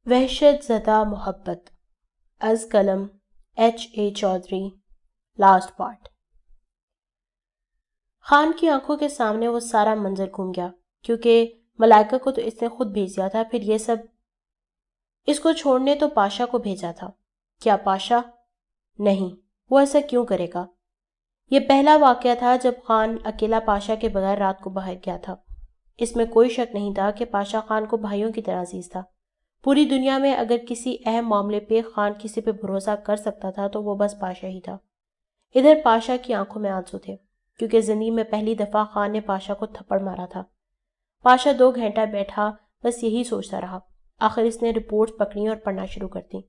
وحشت زدہ محبت از قلم H.A. Chaudhry last part. Khan کی آنکھوں کے سامنے وہ سارا منظر گھوم گیا، کیونکہ ملائکہ کو تو اس نے خود بھیج دیا تھا، پھر یہ سب اس کو چھوڑنے تو پاشا کو بھیجا تھا۔ کیا پاشا؟ نہیں، وہ ایسا کیوں کرے گا؟ یہ پہلا واقعہ تھا جب خان اکیلا پاشا کے بغیر رات کو باہر گیا تھا۔ اس میں کوئی شک نہیں تھا کہ پاشا خان کو بھائیوں کی طرح عزیز تھا۔ پوری دنیا میں اگر کسی اہم معاملے پہ خان کسی پہ بھروسہ کر سکتا تھا تو وہ بس پاشا ہی تھا۔ ادھر پاشا کی آنکھوں میں آنسو تھے، کیونکہ زندگی میں پہلی دفعہ خان نے پاشا کو تھپڑ مارا تھا۔ پاشا 2 گھنٹہ بیٹھا بس یہی سوچتا رہا۔ آخر اس نے رپورٹس پکڑی اور پڑھنا شروع کر دی۔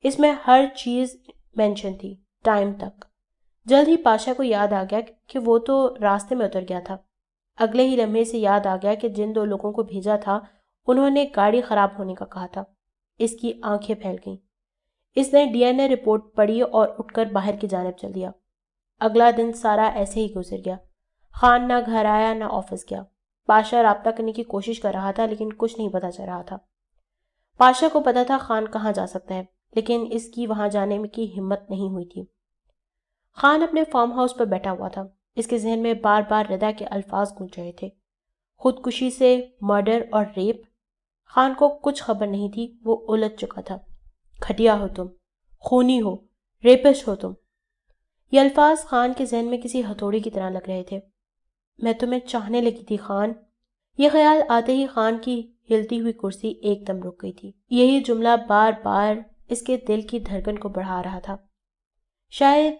اس میں ہر چیز مینشن تھی، ٹائم تک۔ جلد ہی پاشا کو یاد آ گیا کہ وہ تو راستے میں اتر گیا تھا۔ اگلے ہی لمحے سے یاد آ گیا کہ جن 2 لوگوں کو بھیجا تھا انہوں نے گاڑی خراب ہونے کا کہا تھا۔ اس کی آنکھیں پھیل گئیں۔ اس نے DNA رپورٹ پڑھی اور اٹھ کر باہر کی جانب چل دیا۔ اگلا دن سارا ایسے ہی گزر گیا۔ خان نہ گھر آیا نہ آفس گیا۔ پاشا رابطہ کرنے کی کوشش کر رہا تھا لیکن کچھ نہیں پتا چل رہا تھا۔ پاشا کو پتا تھا خان کہاں جا سکتا ہے، لیکن اس کی وہاں جانے کی ہمت نہیں ہوئی تھی۔ خان اپنے فارم ہاؤس پر بیٹھا ہوا تھا۔ اس کے ذہن میں بار بار ردا کے الفاظ گونج رہے تھے، خودکشی سے، مرڈر اور ریپ۔ خان کو کچھ خبر نہیں تھی، وہ الجھ چکا تھا۔ گھٹیا ہو تم، خونی ہو، ریپسٹ ہو تم۔ یہ الفاظ خان کے ذہن میں کسی ہتھوڑی کی طرح لگ رہے تھے۔ میں تمہیں چاہنے لگی تھی خان۔ یہ خیال آتے ہی خان کی ہلتی ہوئی کرسی ایک دم رک گئی تھی۔ یہی جملہ بار بار اس کے دل کی دھڑکن کو بڑھا رہا تھا۔ شاید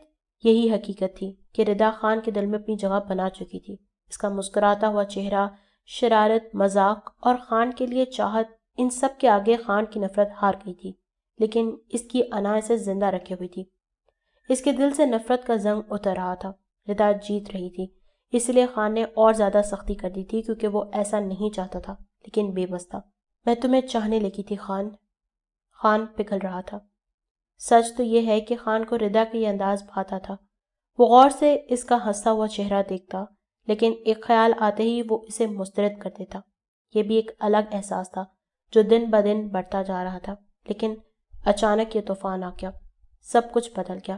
یہی حقیقت تھی کہ ردا خان کے دل میں اپنی جگہ بنا چکی تھی۔ اس کا مسکراتا ہوا چہرہ، شرارت، مذاق اور خان کے لیے چاہت، ان سب کے آگے خان کی نفرت ہار گئی تھی، لیکن اس کی انا اسے زندہ رکھے ہوئی تھی۔ اس کے دل سے نفرت کا زنگ اتر رہا تھا۔ ردا جیت رہی تھی، اس لیے خان نے اور زیادہ سختی کر دی تھی، کیونکہ وہ ایسا نہیں چاہتا تھا لیکن بے بس تھا۔ میں تمہیں چاہنے لگی تھی خان۔ خان پگھل رہا تھا۔ سچ تو یہ ہے کہ خان کو ردا کا یہ انداز بھاتا تھا۔ وہ غور سے اس کا ہنستا ہوا چہرہ دیکھتا، لیکن ایک خیال آتے ہی وہ اسے مسترد کر دیتا۔ یہ بھی ایک الگ احساس تھا جو دن بدن بڑھتا جا رہا تھا، لیکن اچانک یہ طوفان آ گیا۔ سب کچھ بدل گیا۔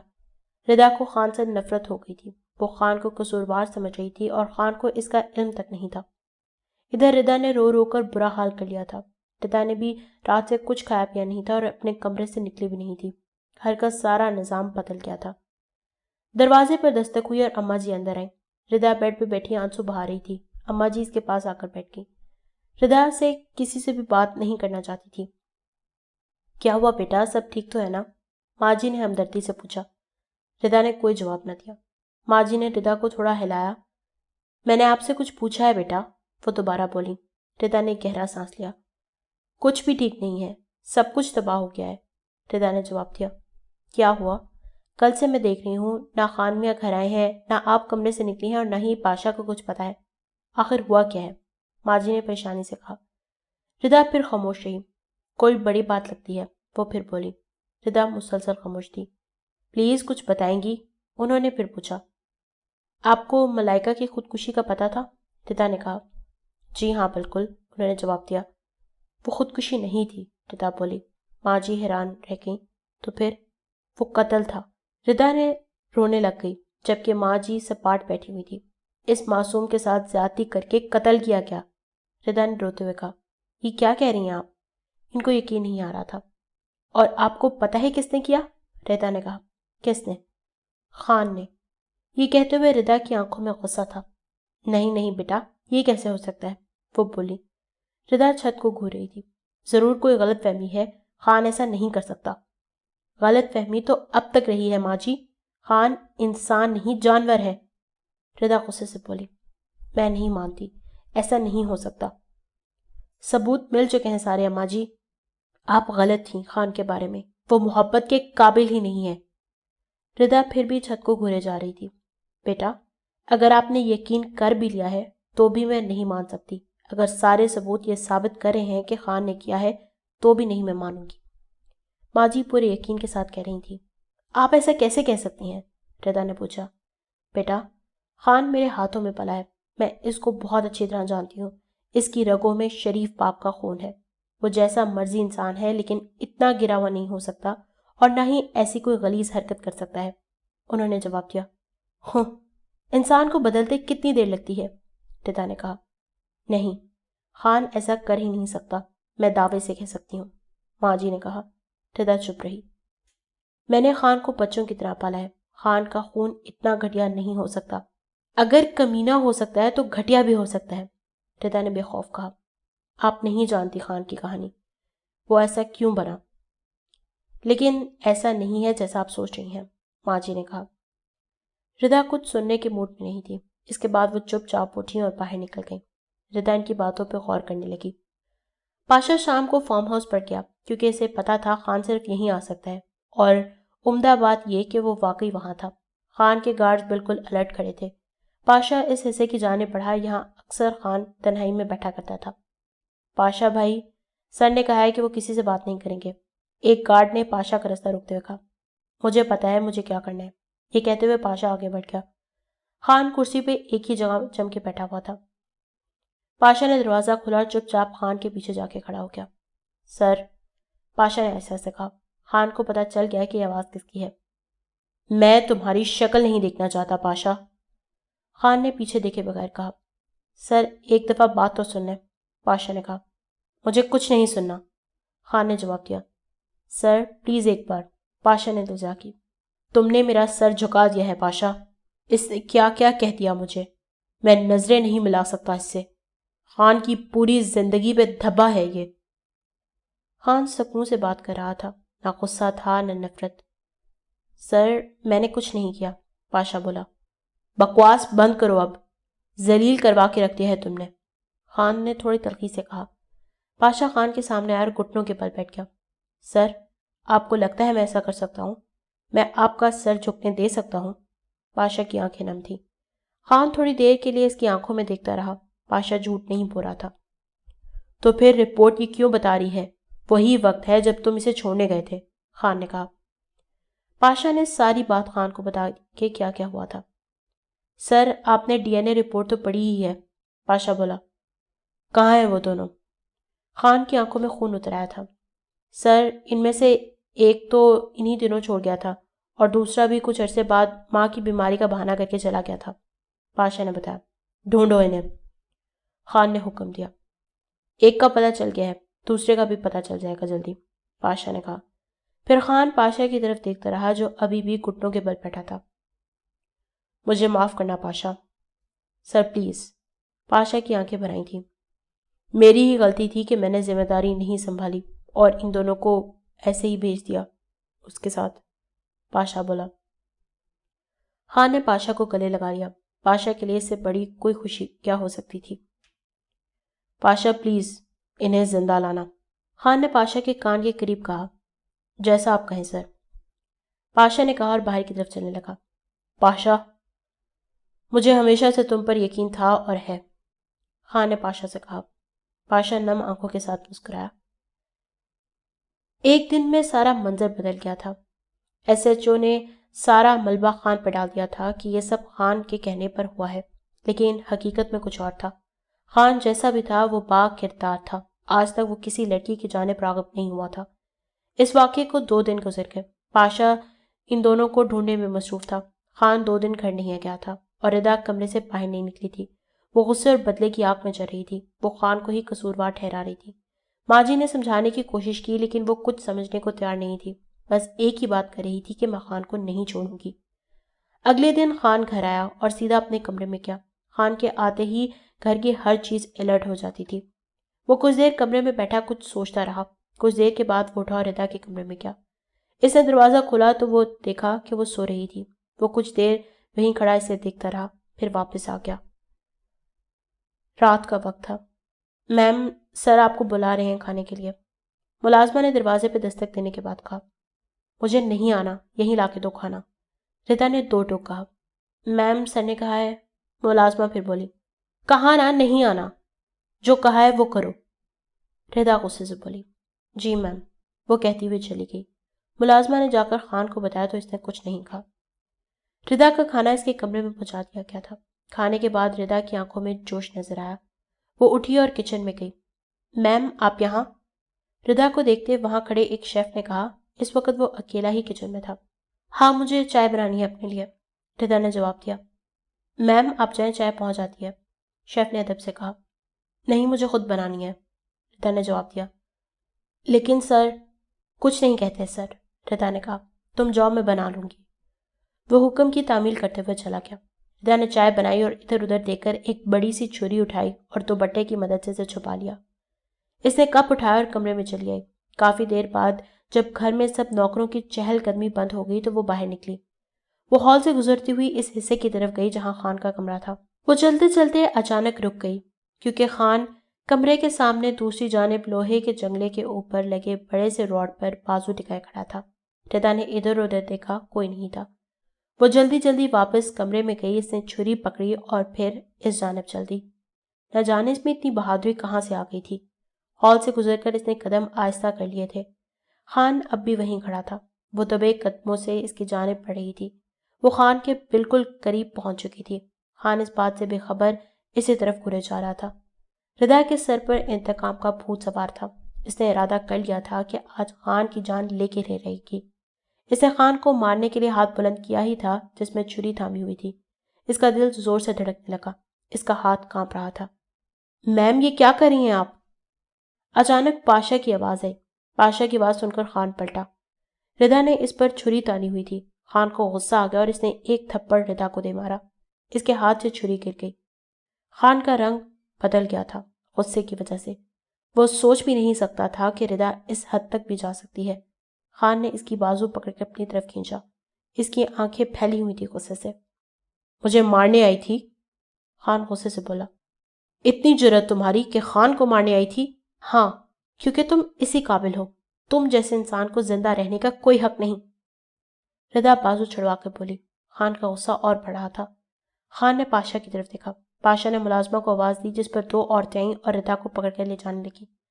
ردا کو خان سے نفرت ہو گئی تھی۔ وہ خان کو قصوروار سمجھ رہی تھی اور خان کو اس کا علم تک نہیں تھا۔ ادھر ردا نے رو رو کر برا حال کر لیا تھا۔ ردا نے بھی رات سے کچھ کھایا پیا نہیں تھا اور اپنے کمرے سے نکلی بھی نہیں تھی۔ گھر کا سارا نظام بدل گیا تھا۔ دروازے پر دستک ہوئی اور اماں جی اندر آئیں۔ ردا بیڈ پہ بیٹھی آنسو بہا رہی تھی۔ اماں جی اس کے پاس آ کر بیٹھ گئی۔ ردا سے کسی سے بھی بات نہیں کرنا چاہتی تھی۔ کیا ہوا بیٹا، سب ٹھیک تو ہے نا؟ ماں جی نے ہمدردی سے پوچھا۔ ردا نے کوئی جواب نہ دیا۔ ماں جی نے ردا کو تھوڑا ہلایا۔ میں نے آپ سے کچھ پوچھا ہے بیٹا، وہ دوبارہ بولی۔ ردا نے گہرا سانس لیا۔ کچھ بھی ٹھیک نہیں ہے، سب کچھ تباہ ہو گیا ہے، ردا نے جواب دیا۔ کیا ہوا؟ کل سے میں دیکھ رہی ہوں، نہ خان میاں گھر آئے ہیں، نہ آپ کمرے سے نکلی ہیں اور نہ ہی پاشا کو کچھ پتا ہے۔ آخر ہوا کیا ہے؟ ماں جی نے پریشانی سے کہا۔ ردا پھر خاموش رہی۔ کوئی بڑی بات لگتی ہے، وہ پھر بولی۔ ردا مسلسل خاموش تھی۔ پلیز کچھ بتائیں گی؟ انہوں نے پھر پوچھا۔ آپ کو ملائکہ کی خودکشی کا پتا تھا؟ ردا نے کہا۔ جی ہاں بالکل، انہوں نے جواب دیا۔ وہ خودکشی نہیں تھی، ردا بولی۔ ماں جی حیران رہ گئیں۔ تو پھر؟ وہ قتل تھا۔ ردا نے رونے لگ گئی، جبکہ ماں جی سپاٹ بیٹھی ہوئی تھی۔ اس معصوم کے ساتھ زیادتی کر کے قتل کیا گیا، ردا نے روتے ہوئے کہا۔ یہ کیا کہہ رہی ہیں آپ؟ ان کو یقین نہیں آ رہا تھا۔ اور آپ کو پتہ ہے کس نے کیا؟ ردا نے کہا۔ کس نے؟ خان نے۔ یہ کہتے ہوئے ردا کی آنکھوں میں غصہ تھا۔ نہیں نہیں بیٹا، یہ کیسے ہو سکتا ہے، وہ بولی۔ ردا چھت کو گھور رہی تھی۔ ضرور کوئی غلط فہمی ہے، خان ایسا نہیں کر سکتا۔ غلط فہمی تو اب تک رہی ہے ماں جی، خان انسان نہیں جانور ہے، ردا غصے سے بولی۔ میں نہیں مانتی، ایسا نہیں ہو سکتا۔ ثبوت مل چکے ہیں سارے اماں جی۔ آپ غلط تھیں خان کے بارے میں، وہ محبت کے قابل ہی نہیں ہے۔ ردا پھر بھی چھت کو گھورے جا رہی تھی۔ بیٹا، اگر آپ نے یقین کر بھی لیا ہے تو بھی میں نہیں مان سکتی۔ اگر سارے ثبوت یہ ثابت کر رہے ہیں کہ خان نے کیا ہے تو بھی نہیں میں مانوں گی، ماں جی پورے یقین کے ساتھ کہہ رہی تھی۔ آپ ایسا کیسے کہہ سکتی ہیں؟ ردا نے پوچھا۔ بیٹا، خان میرے ہاتھوں میں پلا ہے، میں اس کو بہت اچھی طرح جانتی ہوں۔ اس کی رگوں میں شریف باپ کا خون ہے۔ وہ جیسا مرضی انسان ہے لیکن اتنا گرا ہوا نہیں ہو سکتا اور نہ ہی ایسی کوئی غلیظ حرکت کر سکتا ہے۔ انہوں نے جواب دیا۔ ہوں، انسان کو بدلتے کتنی دیر لگتی ہے؟ ردا نے کہا۔ نہیں، خان ایسا کر ہی نہیں سکتا، میں دعوے سے کہہ سکتی ہوں، ماں جی نے کہا۔ ردا چپ رہی۔ میں نے خان کو بچوں کی طرح پالا ہے، خان کا خون اتنا گھٹیا نہیں ہو سکتا، اگر کمینہ ہو سکتا ہے تو گھٹیا بھی ہو سکتا ہے، ردا نے بے خوف کہا۔ آپ نہیں جانتی خان کی کہانی، وہ ایسا کیوں بنا؟ لیکن ایسا نہیں ہے جیسا آپ سوچ رہی ہیں، ماں جی نے کہا۔ ردا کچھ سننے کے موڈ میں نہیں تھی، اس کے بعد وہ چپ چاپ اٹھی اور باہر نکل گئی۔ ردا ان کی باتوں پہ غور کرنے لگی۔ پاشا شام کو فارم ہاؤس پر گیا کیونکہ اسے پتا تھا خان صرف یہیں آ سکتا ہے، اور عمدہ بات یہ کہ وہ واقعی وہاں تھا۔ خان کے گارڈز بالکل الرٹ کھڑے تھے۔ پاشا اس حصے کی جانب بڑھا، یہاں اکثر خان تنہائی میں بیٹھا کرتا تھا۔ پاشا بھائی، سر نے کہا ہے کہ وہ کسی سے بات نہیں کریں گے، ایک گارڈ نے پاشا کا رستہ روکتے ہوئے کہا۔ مجھے پتا ہے مجھے کیا کرنا ہے، یہ کہتے ہوئے پاشا آگے بڑھ گیا۔ خان کرسی پہ ایک ہی جگہ جم کے بیٹھا ہوا تھا۔ پاشا نے دروازہ کھولا اور چپ چاپ خان کے پیچھے جا کے کھڑا ہو گیا۔ سر، پاشا نے ایسا ایسے کہا۔ خان کو پتا چل گیا کہ یہ آواز کس کی ہے۔ میں تمہاری شکل نہیں دیکھنا چاہتا پاشا، خان نے پیچھے دیکھے بغیر کہا۔ سر، ایک دفعہ بات تو سن لیں، پاشا نے کہا۔ مجھے کچھ نہیں سننا، خان نے جواب دیا۔ سر پلیز ایک بار، پاشا نے التجا کی۔ تم نے میرا سر جھکا دیا ہے پاشا، اس نے کیا کیا کہہ دیا مجھے، میں نظریں نہیں ملا سکتا اس سے، خان کی پوری زندگی پہ دھبا ہے یہ۔ خان سکون سے بات کر رہا تھا، نہ غصہ تھا نہ نفرت۔ سر میں نے کچھ نہیں کیا، پاشا بولا۔ بکواس بند کرو اب، ذلیل کروا کے رکھ دیا ہے تم نے، خان نے تھوڑی تلخی سے کہا۔ پاشا خان کے سامنے آیا اور گھٹنوں کے بل بیٹھ گیا۔ سر، آپ کو لگتا ہے میں ایسا کر سکتا ہوں؟ میں آپ کا سر جھکنے دے سکتا ہوں؟ پاشا کی آنکھیں نم تھیں۔ خان تھوڑی دیر کے لیے اس کی آنکھوں میں دیکھتا رہا۔ پاشا جھوٹ نہیں بول رہا تھا۔ تو پھر رپورٹ یہ کیوں بتا رہی ہے؟ وہی وقت ہے جب تم اسے چھوڑنے گئے تھے، خان نے کہا۔ پاشا نے ساری بات خان کو بتا کہ کیا کیا ہوا تھا۔ سر، آپ نے ڈی این اے رپورٹ تو پڑھی ہی ہے، پاشا بولا۔ کہاں ہیں وہ دونوں؟ خان کی آنکھوں میں خون اتر آیا تھا۔ سر، ان میں سے ایک تو انہی دنوں چھوڑ گیا تھا اور دوسرا بھی کچھ عرصے بعد ماں کی بیماری کا بہانہ کر کے چلا گیا تھا، پاشا نے بتایا۔ ڈھونڈو انہیں، خان نے حکم دیا۔ ایک کا پتہ چل گیا ہے، دوسرے کا بھی پتہ چل جائے گا جلدی، پاشا نے کہا۔ پھر خان پاشا کی طرف دیکھتا رہا جو ابھی بھی گھٹنوں کے بل بیٹھا تھا۔ مجھے معاف کرنا پاشا، سر پلیز، پاشا کی آنکھیں بھر آئی تھیں۔ میری ہی غلطی تھی کہ میں نے ذمہ داری نہیں سنبھالی اور ان دونوں کو ایسے ہی بھیج دیا اس کے ساتھ، پاشا بولا۔ خان نے پاشا کو گلے لگا لیا۔ پاشا کے لیے اس سے بڑی کوئی خوشی کیا ہو سکتی تھی؟ پاشا پلیز، انہیں زندہ لانا، خان نے پاشا کے کان کے قریب کہا۔ جیسا آپ کہیں سر، پاشا نے کہا اور باہر کی طرف چلنے لگا۔ پاشا، مجھے ہمیشہ سے تم پر یقین تھا اور ہے، خان نے پاشا سے کہا۔ پاشا نم آنکھوں کے ساتھ مسکرایا۔ ایک دن میں سارا منظر بدل گیا تھا۔ ایس ایچ او نے سارا ملبہ خان پر ڈال دیا تھا کہ یہ سب خان کے کہنے پر ہوا ہے، لیکن حقیقت میں کچھ اور تھا۔ خان جیسا بھی تھا وہ با کردار تھا، آج تک وہ کسی لڑکی کی جانب راغب نہیں ہوا تھا۔ اس واقعے کو 2 دن گزر گئے۔ پاشا ان دونوں کو ڈھونڈنے میں مصروف تھا۔ خان 2 دن گھر نہیں گیا تھا اور ردا کمرے سے باہر نہیں نکلی تھی۔ وہ غصے اور بدلے کی آگ میں جل رہی تھی۔ وہ خان کو ہی قصوروار ٹھہرا رہی تھی۔ ماں جی نے سمجھانے کی کوشش کی لیکن وہ کچھ سمجھنے کو تیار نہیں تھی، بس ایک ہی بات کر رہی تھی کہ میں خان کو نہیں چھوڑوں گی۔ اگلے دن خان گھر آیا اور سیدھا اپنے کمرے میں گیا۔ خان کے آتے ہی گھر کی ہر چیز الرٹ ہو جاتی تھی۔ وہ کچھ دیر کمرے میں بیٹھا کچھ سوچتا رہا۔ کچھ دیر کے بعد وہ اٹھا اور ردا کے کمرے میں گیا۔ اس نے دروازہ کھولا تو وہ دیکھا کہ وہ سو رہی تھی۔ وہ کچھ دیر وہیں کھڑا اسے دیکھتا رہا، پھر واپس آ گیا۔ رات کا وقت تھا۔ میم، سر آپ کو بلا رہے ہیں کھانے کے لیے، ملازمہ نے دروازے پہ دستک دینے کے بعد کہا۔ مجھے نہیں آنا، یہیں لا کے دو کھانا، ردا نے 2 ٹوک کہا۔ میم، سر نے کہا ہے، ملازمہ پھر بولی۔ کہا نا نہیں آنا، جو کہا ہے وہ کرو، ردا غصے سے بولی۔ جی میم، وہ کہتی ہوئی چلی گئی۔ ملازمہ نے جا کر خان کو بتایا تو اس نے کچھ نہیں کہا۔ ردا کا کھانا اس کے کمرے میں پہنچا دیا گیا تھا۔ کھانے کے بعد ردا کی آنکھوں میں جوش نظر آیا۔ وہ اٹھی اور کچن میں گئی۔ میم، آپ یہاں؟ ردا کو دیکھتے وہاں کھڑے ایک شیف نے کہا۔ اس وقت وہ اکیلا ہی کچن میں تھا۔ ہاں، مجھے چائے بنانی ہے اپنے لیے، ردا نے جواب دیا۔ میم آپ جائیں، چائے پہنچ جاتی ہے، شیف نے ادب سے کہا۔ نہیں، مجھے خود بنانی ہے، ردا نے جواب دیا۔ لیکن سر، کچھ نہیں کہتے سر، ردا نے کہا، تم جاؤ، میں بنا لوں گی۔ وہ حکم کی تعمیل کرتے ہوئے چلا گیا۔ ردا نے چائے بنائی اور ادھر ادھر دیکھ کر ایک بڑی سی چھری اٹھائی اور دوپٹے کی مدد سے اسے چھپا لیا۔ اس نے کپ اٹھایا اور کمرے میں چلی آئی۔ کافی دیر بعد جب گھر میں سب نوکروں کی چہل قدمی بند ہو گئی تو وہ باہر نکلی۔ وہ ہال سے گزرتی ہوئی اس حصے کی طرف گئی جہاں خان کا کمرہ تھا۔ وہ چلتے چلتے اچانک رک گئی کیونکہ خان کمرے کے سامنے دوسری جانب لوہے کے جنگلے کے اوپر لگے بڑے سے راڈ پر بازو ٹکائے کھڑا تھا۔ ردا نے ادھر ادھر دیکھا، کوئی نہیں تھا۔ وہ جلدی جلدی واپس کمرے میں گئی، اس نے چھری پکڑی اور پھر اس جانب چل دی۔ نہ جانے اس میں اتنی بہادری کہاں سے آ گئی تھی۔ ہال سے گزر کر اس نے قدم آہستہ کر لیے تھے۔ خان اب بھی وہیں کھڑا تھا۔ وہ دبے قدموں سے اس کی جانب بڑھ رہی تھی۔ وہ خان کے بالکل قریب پہنچ چکی تھی۔ خان اس بات سے بے خبر اسی طرف گھرے جا رہا تھا۔ ردا کے سر پر انتقام کا بھوت سوار تھا۔ اس نے ارادہ کر لیا تھا کہ آج خان کی جان لے کے رہے گی۔ اس نے خان کو مارنے کے لیے ہاتھ بلند کیا ہی تھا جس میں چھری تھامی ہوئی تھی۔ اس کا دل زور سے دھڑکنے لگا۔ اس کا ہاتھ کانپ رہا تھا۔ میم، یہ کیا کر رہی ہیں آپ؟ اچانک پاشا کی آواز آئی۔ پاشا کی آواز سن کر خان پلٹا۔ ردا نے اس پر چھری تانی ہوئی تھی۔ خان کو غصہ آ گیا اور اس نے ایک تھپڑ ردا کو دے مارا۔ اس کے ہاتھ سے چھری گر گئی۔ خان کا رنگ بدل گیا تھا غصے کی وجہ سے۔ وہ سوچ بھی نہیں سکتا تھا کہ ردا اس حد تک بھی جا سکتی ہے۔ خان نے اس کی بازو پکڑ کے اپنی طرف کھینچا۔ اس کی آنکھیں پھیلی ہوئی تھی غصے سے۔ مجھے مارنے آئی تھی؟ خان غصے سے بولا۔ اتنی جرأت تمہاری کہ خان کو مارنے آئی تھی؟ ہاں، کیونکہ تم اسی قابل ہو۔ تم جیسے انسان کو زندہ رہنے کا کوئی حق نہیں۔ ردا بازو چھڑوا کے بولی۔ خان کا غصہ اور بڑھ رہا تھا۔ خان نے پاشا کی طرف دیکھا۔ پاشا نے ملازمہ کو آواز دی جس پر دو عورتیں آئیں اور ردا کو پکڑ کر لے جانے لگی۔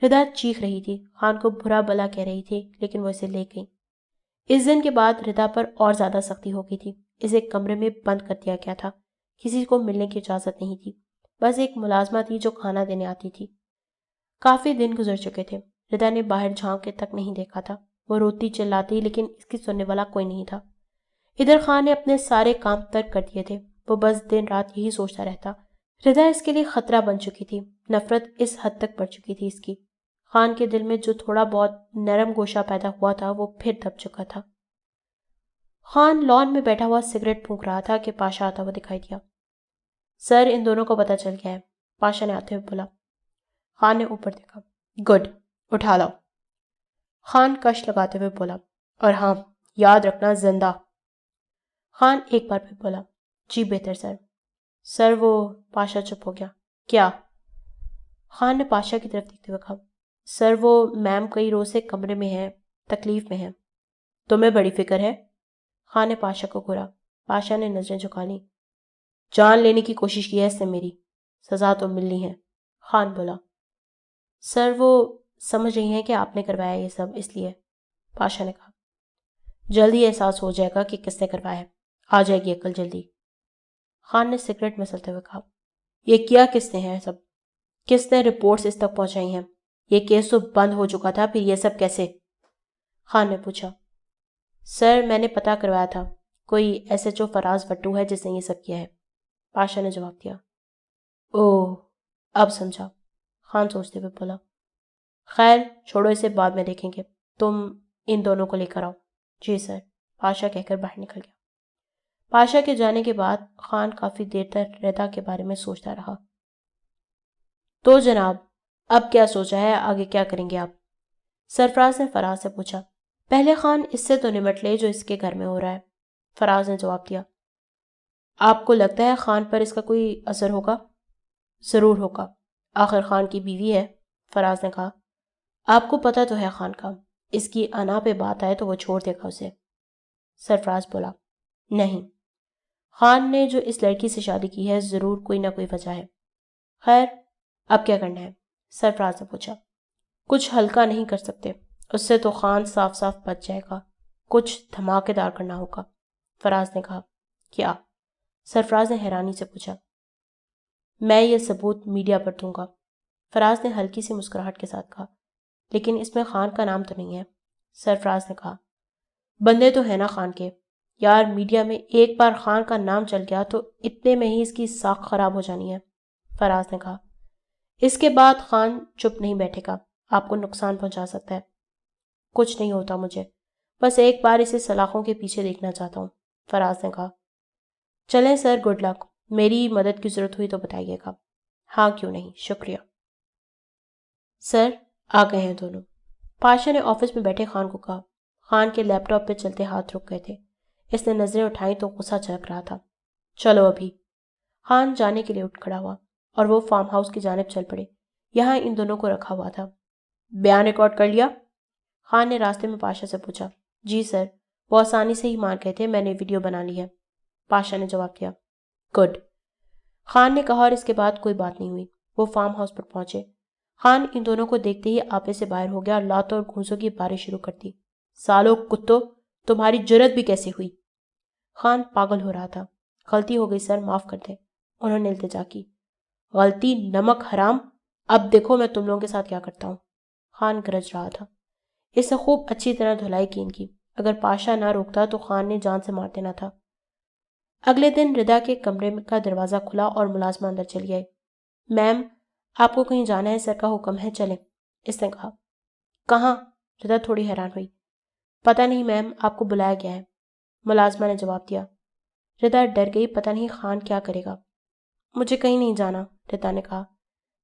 ردا چیخ رہی تھی، خان کو برا بلا کہہ رہی تھی، لیکن وہ اسے لے گئی۔ اس دن کے بعد ردا پر اور زیادہ سختی ہو گئی تھی۔ اسے کمرے میں بند کر دیا گیا تھا۔ کسی کو ملنے کی اجازت نہیں تھی۔ بس ایک ملازمہ تھی جو کھانا دینے آتی تھی۔ کافی دن گزر چکے تھے۔ ردا نے باہر جھانک کے تک نہیں دیکھا تھا۔ وہ روتی چلاتی لیکن اس کی سننے والا کوئی نہیں تھا۔ ادھر خان نے اپنے سارے کام ترک کر دیے تھے۔ وہ بس دن رات یہی سوچتا رہتا۔ ردا اس کے لیے خطرہ بن چکی تھی۔ نفرت اس حد تک بڑھ چکی تھی اس کی۔ خان کے دل میں جو تھوڑا بہت نرم گوشہ پیدا ہوا تھا وہ پھر دب چکا تھا۔ خان لان میں بیٹھا ہوا سگریٹ پھونک رہا تھا کہ پاشا آتا ہوا دکھائی دیا۔ سر، ان دونوں کو پتہ چل گیا ہے، پاشا نے آتے ہوئے بولا۔ خان نے اوپر دیکھا۔ گڈ، اٹھا لاؤ، خان کش لگاتے ہوئے بولا۔ اور ہاں، یاد رکھنا زندہ۔ خان ایک بار پھر بولا۔ جی بہتر سر۔ سر وہ، پاشا چپ ہو گیا۔ کیا؟ خان نے پاشا کی طرف دیکھتے ہوئے کہا۔ سر وہ میم کئی روز سے کمرے میں ہیں، تکلیف میں ہیں۔ تمہیں بڑی فکر ہے؟ خان نے پاشا کو گھورا۔ پاشا نے نظریں جھکا لیں۔ جان لینے کی کوشش کی ہے اس نے میری، سزا تو ملنی ہے۔ خان بولا۔ سر وہ سمجھ رہی ہیں کہ آپ نے کروایا یہ سب اس لیے، پاشا نے کہا۔ جلدی احساس ہو جائے گا کہ کس نے کروایا ہے، آ جائے گی عقل جلدی۔ خان نے سگریٹ مسلتے ہوئے کہا۔ یہ کیا کس نے ہے سب؟ کس نے رپورٹس اس تک پہنچائی ہیں؟ یہ کیس تو بند ہو چکا تھا، پھر یہ سب کیسے؟ خان نے پوچھا۔ سر، میں نے پتہ کروایا تھا، کوئی ایس ایچ او فراز وٹو ہے جس نے یہ سب کیا ہے، پاشا نے جواب دیا۔ اوہ، اب سمجھا، خان سوچتے ہوئے بولا۔ خیر چھوڑو، اسے بعد میں دیکھیں گے، تم ان دونوں کو لے کر آؤ۔ جی سر، پاشا کہہ کر باہر نکل گیا۔ پاشا کے جانے کے بعد خان کافی دیر تک ردا کے بارے میں سوچتا رہا۔ تو جناب، اب کیا سوچا ہے، آگے کیا کریں گے آپ؟ سرفراز نے فراز سے پوچھا۔ پہلے خان اس سے تو نمٹ لے جو اس کے گھر میں ہو رہا ہے، فراز نے جواب دیا۔ آپ کو لگتا ہے خان پر اس کا کوئی اثر ہوگا؟ ضرور ہوگا، آخر خان کی بیوی ہے، فراز نے کہا۔ آپ کو پتہ تو ہے خان کا، اس کی انا پہ بات آئے تو وہ چھوڑ دے گا اسے، سرفراز بولا۔ نہیں، خان نے جو اس لڑکی سے شادی کی ہے ضرور کوئی نہ کوئی وجہ ہے۔ خیر اب کیا کرنا ہے، سرفراز نے پوچھا۔ کچھ ہلکا نہیں کر سکتے، اس سے تو خان صاف صاف بچ جائے گا، کچھ دھماکے دار کرنا ہوگا، فراز نے کہا۔ کیا؟ سرفراز نے حیرانی سے پوچھا۔ میں یہ ثبوت میڈیا پر دوں گا، فراز نے ہلکی سی مسکراہٹ کے ساتھ کہا۔ لیکن اس میں خان کا نام تو نہیں ہے، سرفراز نے کہا۔ بندے تو ہے نا خان کے، یار میڈیا میں ایک بار خان کا نام چل گیا تو اتنے میں ہی اس کی ساکھ خراب ہو جانی ہے، فراز نے کہا۔ اس کے بعد خان چپ نہیں بیٹھے گا، آپ کو نقصان پہنچا سکتا ہے۔ کچھ نہیں ہوتا مجھے، بس ایک بار اسے سلاخوں کے پیچھے دیکھنا چاہتا ہوں، فراز نے کہا۔ چلیں سر، گڈ لک، میری مدد کی ضرورت ہوئی تو بتائیے گا۔ ہاں کیوں نہیں، شکریہ سر۔ آ گئے ہیں دونوں، پاشا نے آفس میں بیٹھے خان کو کہا۔ خان کے لیپ ٹاپ پہ چلتے ہاتھ رک گئے تھے، اس نے نظریں اٹھائیں تو غصہ چلک رہا تھا۔ چلو ابھی۔ خان جانے کے لیے اٹھ کھڑا ہوا اور وہ فارم ہاؤس کی جانب چل پڑے، یہاں ان دونوں کو رکھا ہوا تھا۔ بیان ریکارڈ کر لیا؟ خان نے راستے میں پاشا سے پوچھا۔ جی سر، وہ آسانی سے ہی مان گئے تھے، میں نے ویڈیو بنا لی ہے، پاشا نے جواب دیا۔ گڈ، خان نے کہا، اور اس کے بعد کوئی بات نہیں ہوئی۔ وہ فارم ہاؤس پر پہنچے۔ خان ان دونوں کو دیکھتے ہی آپے سے باہر ہو گیا اور لاتوں اور گھونسوں کی بارش شروع کر دی۔ سالو کتو، تمہاری جرت بھی کیسے ہوئی؟ خان پاگل ہو رہا تھا۔ غلطی ہو گئی سر، معاف کر دیں، انہوں نے التجا کی۔ غلطی؟ نمک حرام، اب دیکھو میں تم لوگوں کے ساتھ کیا کرتا ہوں۔ خان گرج رہا تھا۔ اس نے خوب اچھی طرح دھلائی کی ان کی، اگر پاشا نہ روکتا تو خان نے جان سے مار دینا تھا۔ اگلے دن ردا کے کمرے کا دروازہ کھلا اور ملازمہ اندر چلی آئی۔ میم، آپ کو کہیں جانا ہے، سر کا حکم ہے، چلیں، اس نے کہا۔ کہاں؟ ردا تھوڑی حیران ہوئی۔ پتہ نہیں میم، آپ کو بلایا گیا ہے، ملازمہ نے جواب دیا۔ ردا ڈر گئی، پتہ نہیں خان کیا کرے گا۔ مجھے کہیں نہیں جانا، ردا نے کہا۔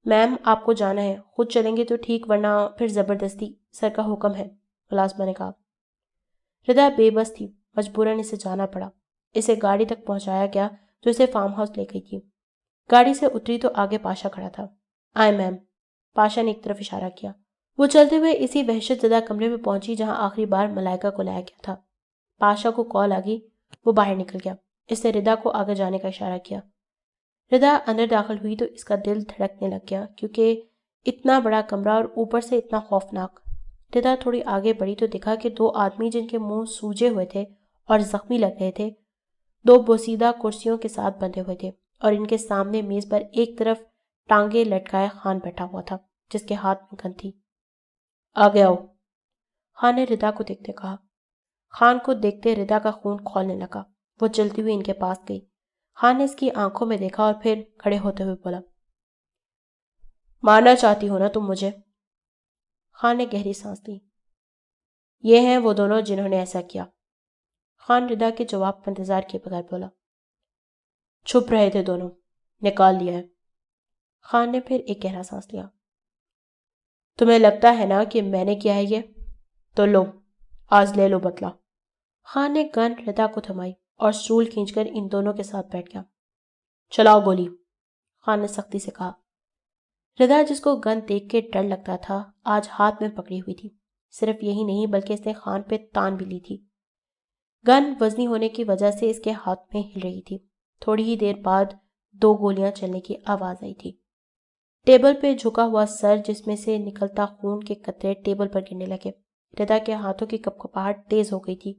میم، آپ کو جانا ہے، خود چلیں گے تو ٹھیک، ورنہ پھر زبردستی، سر کا حکم ہے، ملازمہ نے کہا۔ ردا بے بس تھی، مجبوراً اسے جانا پڑا۔ اسے گاڑی تک پہنچایا گیا جو اسے فارم ہاؤس لے گئی تھی۔ گاڑی سے اتری تو آگے پاشا کھڑا تھا۔ آئے میم، پاشا نے ایک طرف اشارہ کیا۔ وہ چلتے ہوئے اسی وحشت زدہ کمرے میں پہنچی جہاں آخری بار ملائکہ کو لایا گیا تھا۔ پاشا کو کال آ گئی، وہ باہر نکل گیا۔ اس نے ردا کو آگے جانے کا اشارہ کیا۔ ردا اندر داخل ہوئی تو اس کا دل دھڑکنے لگ گیا، کیونکہ اتنا بڑا کمرہ اور اوپر سے اتنا خوفناک۔ ردا تھوڑی آگے بڑھی تو دیکھا کہ دو آدمی جن کے منہ سوجے ہوئے تھے اور زخمی لگ رہے تھے، دو بوسیدہ کرسیوں کے ساتھ بندھے ہوئے تھے، اور ان کے سامنے میز پر ایک طرف ٹانگیں لٹکائے خان بیٹھا ہوا تھا جس کے ہاتھ میں گن تھی۔ آگے آؤ، خان نے ردا کو دیکھتے کہا۔ خان کو دیکھتے ردا کا خون کھولنے لگا۔ وہ چلتی ہوئی ان کے پاس گئی۔ خان نے اس کی آنکھوں میں دیکھا اور پھر کھڑے ہوتے ہوئے بولا، مارنا چاہتی ہو نا تم مجھے؟ خان نے گہری سانس لی۔ یہ ہیں وہ دونوں جنہوں نے ایسا کیا، خان ردا کے جواب پر انتظار کیے بغیر بولا۔ چھپ رہے تھے دونوں، نکال لیا ہے۔ خان نے پھر ایک گہرا سانس لیا۔ تمہیں لگتا ہے نا کہ میں نے کیا ہے یہ؟ تو لو، آج لے لو بدلہ۔ خان نے گن ردا کو تھمائی اور سٹول کھینچ کر ان دونوں کے ساتھ بیٹھ گیا۔ چلاؤ گولی، خان نے سختی سے کہا۔ ردا، جس کو گن دیکھ کے ڈر لگتا تھا، آج ہاتھ میں پکڑی ہوئی تھی۔ صرف یہی نہیں بلکہ اس نے خان پہ تان بھی لی تھی۔ گن وزنی ہونے کی وجہ سے اس کے ہاتھ میں ہل رہی تھی۔ تھوڑی ہی دیر بعد دو گولیاں چلنے کی آواز آئی تھی۔ ٹیبل پہ جھکا ہوا سر جس میں سے نکلتا خون کے قطرے ٹیبل پر گرنے لگے۔ ردا کے ہاتھوں کی کپکپاہٹ تیز ہو گئی تھی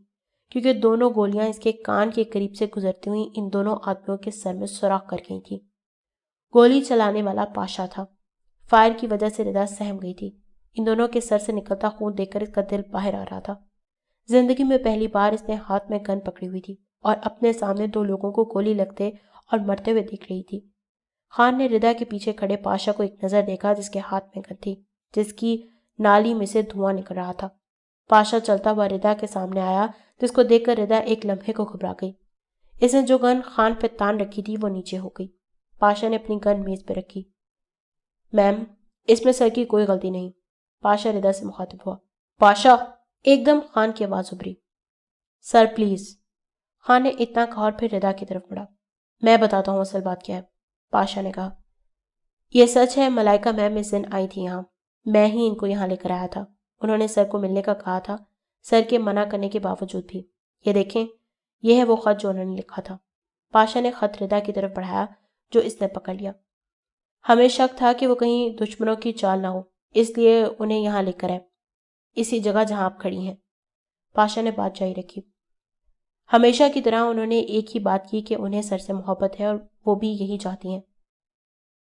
کیونکہ دونوں گولیاں اس کے کان کے قریب سے گزرتی ہوئی ان دونوں آدمیوں کے سر میں سوراخ کر گئی تھی۔ گولی چلانے والا پاشا تھا۔ فائر کی وجہ سے ردا سہم گئی تھی۔ ان دونوں کے سر سے نکلتا خون دیکھ کر اس کا دل باہر آ رہا تھا۔ زندگی میں پہلی بار اس نے ہاتھ میں گن پکڑی ہوئی تھی اور اپنے سامنے دو لوگوں کو گولی لگتے اور مرتے ہوئے دیکھ رہی تھی۔ خان نے ردا کے پیچھے کھڑے پاشا کو ایک نظر دیکھا جس کے ہاتھ میں گن تھی، جس کی نالی میں سے دھواں نکل رہا تھا۔ پاشا چلتا ہوا ردا کے سامنے آیا، جس کو دیکھ کر ردا ایک لمحے کو گھبرا گئی۔ اس نے جو گن خان پہ تان رکھی تھی وہ نیچے ہو گئی۔ پاشا نے اپنی گن میز پہ رکھی۔ میم، اس میں سر کی کوئی غلطی نہیں، پاشا ردا سے مخاطب ہوا۔ پاشا، ایک دم خان کی آواز ابھری۔ سر پلیز، خان نے اتنا کہا اور پھر ردا کی طرف مڑا۔ میں بتاتا ہوں اصل بات کیا ہے، پاشا نے کہا۔ یہ سچ ہے، ملائکہ میم اس دن آئی تھی یہاں، میں ہی ان کو یہاں لے کر آیا تھا۔ انہوں نے سر کو ملنے کا کہا تھا، سر کے منع کرنے کے باوجود بھی۔ یہ دیکھیں، یہ ہے وہ خط جو انہوں نے لکھا تھا۔ پاشا نے خط ردا کی طرف بڑھایا جو اس نے پکڑ لیا۔ ہمیں شک تھا کہ وہ کہیں دشمنوں کی چال نہ ہو، اس لیے انہیں یہاں لے کر آئے، اسی جگہ جہاں آپ کھڑی ہیں۔ پاشا نے بات جاری رکھی۔ ہمیشہ کی طرح انہوں نے ایک ہی بات کی کہ انہیں سر سے محبت ہے اور وہ بھی یہی چاہتی ہیں۔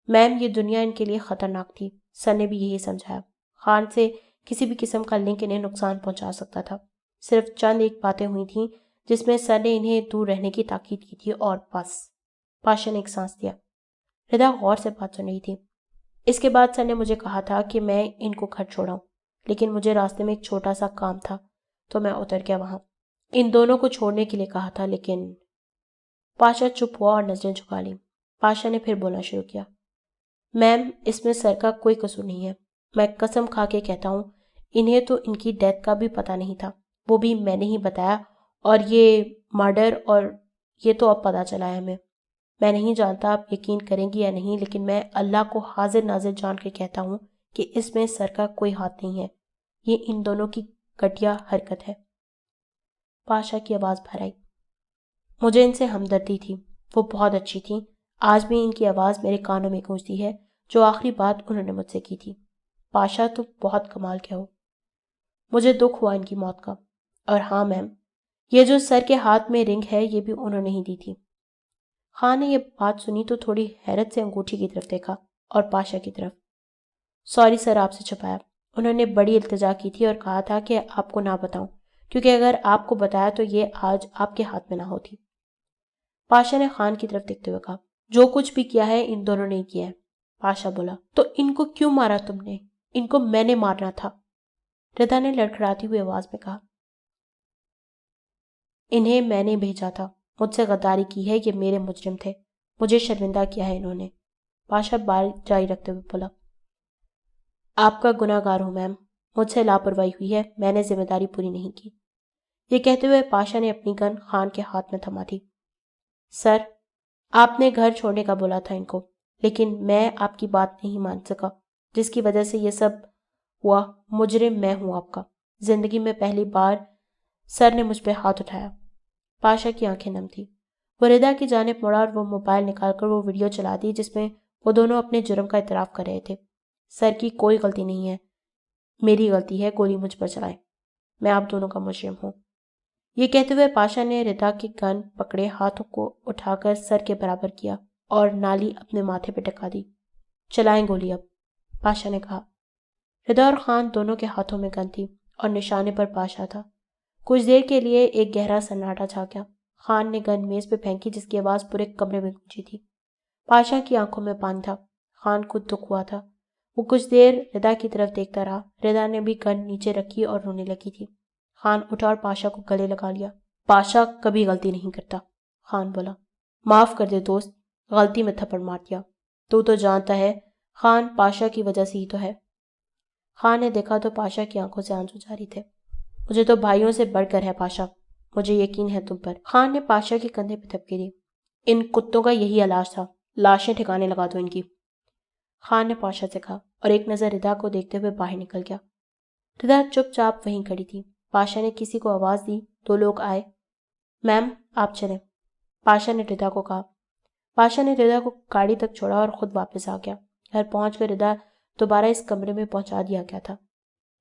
میم، یہ دنیا ان کے لیے خطرناک تھی، سر نے بھی یہی سمجھایا۔ خان سے کسی بھی قسم کا لنک انہیں نقصان پہنچا سکتا تھا۔ صرف چند ایک باتیں ہوئی تھیں جس میں سر نے انہیں دور رہنے کی تاکید کی تھی اور بس۔ پاشا نے ایک سانس دیا۔ ردا غور سے بات سن رہی تھی۔ اس کے بعد سر نے مجھے کہا تھا کہ میں ان کو گھر چھوڑاؤں، لیکن مجھے راستے میں ایک چھوٹا سا کام تھا تو میں اتر گیا وہاں۔ ان دونوں کو چھوڑنے کے لیے کہا تھا لیکن… پاشا چپ ہوا اور نظریں جھکا لیں۔ پاشا نے پھر بولنا شروع کیا۔ میم، اس میں سر کا کوئی قصور نہیں ہے۔ میں قسم کھا کے کہتا ہوں، انہیں تو ان کی ڈیتھ کا بھی پتہ نہیں تھا، وہ بھی میں نے ہی بتایا، اور یہ مرڈر اور یہ تو اب پتہ چلا ہے ہمیں۔ میں نہیں جانتا آپ یقین کریں گی یا نہیں، لیکن میں اللہ کو حاضر ناظر جان کے کہتا ہوں کہ اس میں سر کا کوئی ہاتھ نہیں ہے، یہ ان دونوں کی گھٹیا حرکت ہے۔ پاشا کی آواز بھر آئی۔ مجھے ان سے ہمدردی تھی، وہ بہت اچھی تھیں۔ آج بھی ان کی آواز میرے کانوں میں گونجتی ہے جو آخری بات انہوں نے مجھ سے کی تھی۔ پاشا تم بہت کمال کے ہو۔ مجھے دکھ ہوا ان کی موت کا۔ اور ہاں میم، یہ جو سر کے ہاتھ میں رنگ ہے یہ بھی انہوں نے ہی دی تھی۔ خان نے یہ بات سنی تو تھوڑی حیرت سے انگوٹھی کی طرف دیکھا اور پاشا کی طرف۔ سوری سر، آپ سے چھپایا۔ انہوں نے بڑی التجا کی تھی اور کہا تھا کہ آپ کو نہ بتاؤں، کیونکہ اگر آپ کو بتایا تو یہ آج آپ کے ہاتھ میں نہ ہوتی۔ پاشا نے خان کی طرف دیکھتے ہوئے کہا، جو کچھ بھی کیا ہے ان دونوں نے کیا ہے۔ پاشا بولا، تو ان کو کیوں مارا تم نے؟ ان کو میں نے مارنا تھا۔ ردا نے لڑکھڑاتی ہوئی آواز میں کہا، انہیں میں نے بھیجا تھا، مجھ سے غداری کی ہے، یہ میرے مجرم تھے، مجھے شرمندہ کیا ہے انہوں نے۔ پاشا بال جاری رکھتے ہوئے بولا، آپ کا گناہ گار ہوں میم، مجھ سے لاپرواہی ہوئی ہے، میں نے ذمہ داری پوری نہیں کی۔ یہ کہتے ہوئے پاشا نے اپنی گن خان کے ہاتھ میں تھما دی۔ سر، آپ نے گھر چھوڑنے کا بولا تھا ان کو، لیکن میں آپ کی بات نہیں مان سکا، جس کی وجہ سے یہ سب ہوا۔ مجرم میں ہوں آپ کا۔ زندگی میں پہلی بار سر نے مجھ پہ ہاتھ اٹھایا۔ پاشا کی آنکھیں نم تھی۔ وہ ردا کی جانب مڑا اور وہ موبائل نکال کر وہ ویڈیو چلا دی جس میں وہ دونوں اپنے جرم کا اعتراف کر رہے تھے۔ سر کی کوئی غلطی نہیں ہے، میری غلطی ہے، گولی مجھ پر چلائیں، میں آپ دونوں کا مجرم ہوں۔ یہ کہتے ہوئے پاشا نے ردا کی گن پکڑے ہاتھوں کو اٹھا کر سر کے برابر کیا اور نالی اپنے ماتھے پہ ٹکا دی۔ چلائیں گولی اب، پاشا نے کہا۔ ردا اور خان دونوں کے ہاتھوں میں گن تھی اور نشانے پر پاشا تھا۔ کچھ دیر کے لیے ایک گہرا سناٹا چھا گیا۔ خان نے گن میز پہ پھینکی جس کی آواز پورے کمرے میں گونجی تھی۔ پاشا کی آنکھوں میں پانی تھا۔ خان کو دکھ ہوا تھا۔ وہ کچھ دیر ردا کی طرف دیکھتا رہا۔ ردا نے بھی گن نیچے رکھی اور رونے لگی تھی۔ خان اٹھا اور پاشا کو گلے لگا لیا۔ پاشا کبھی غلطی نہیں کرتا، خان بولا۔ معاف کر دے دوست، غلطی میں تھپڑ مار دیا۔ تو جانتا ہے خان، پاشا کی وجہ سے ہی تو ہے۔ خان نے دیکھا تو پاشا کی آنکھوں سے آنسو جاری تھے۔ مجھے تو بھائیوں سے بڑھ کر ہے پاشا، مجھے یقین ہے تم پر۔ خان نے پاشا کے کندھے پہ تھپکی دی۔ ان کتوں کا یہی علاج تھا، لاشیں ٹھکانے لگا دو ان کی۔ خان نے پاشا سے کہا اور ایک نظر ردا کو دیکھتے ہوئے باہر نکل گیا۔ ردا چپ چاپ وہیں کھڑی تھی۔ پاشا نے کسی کو آواز دی تو لوگ آئے۔ میم، آپ چلیں، پاشا نے ردا کو کہا۔ پاشا نے ردا کو گاڑی تک چھوڑا اور خود واپس آ گیا۔ گھر پہنچ کر ردا دوبارہ اس کمرے میں پہنچا دیا گیا تھا۔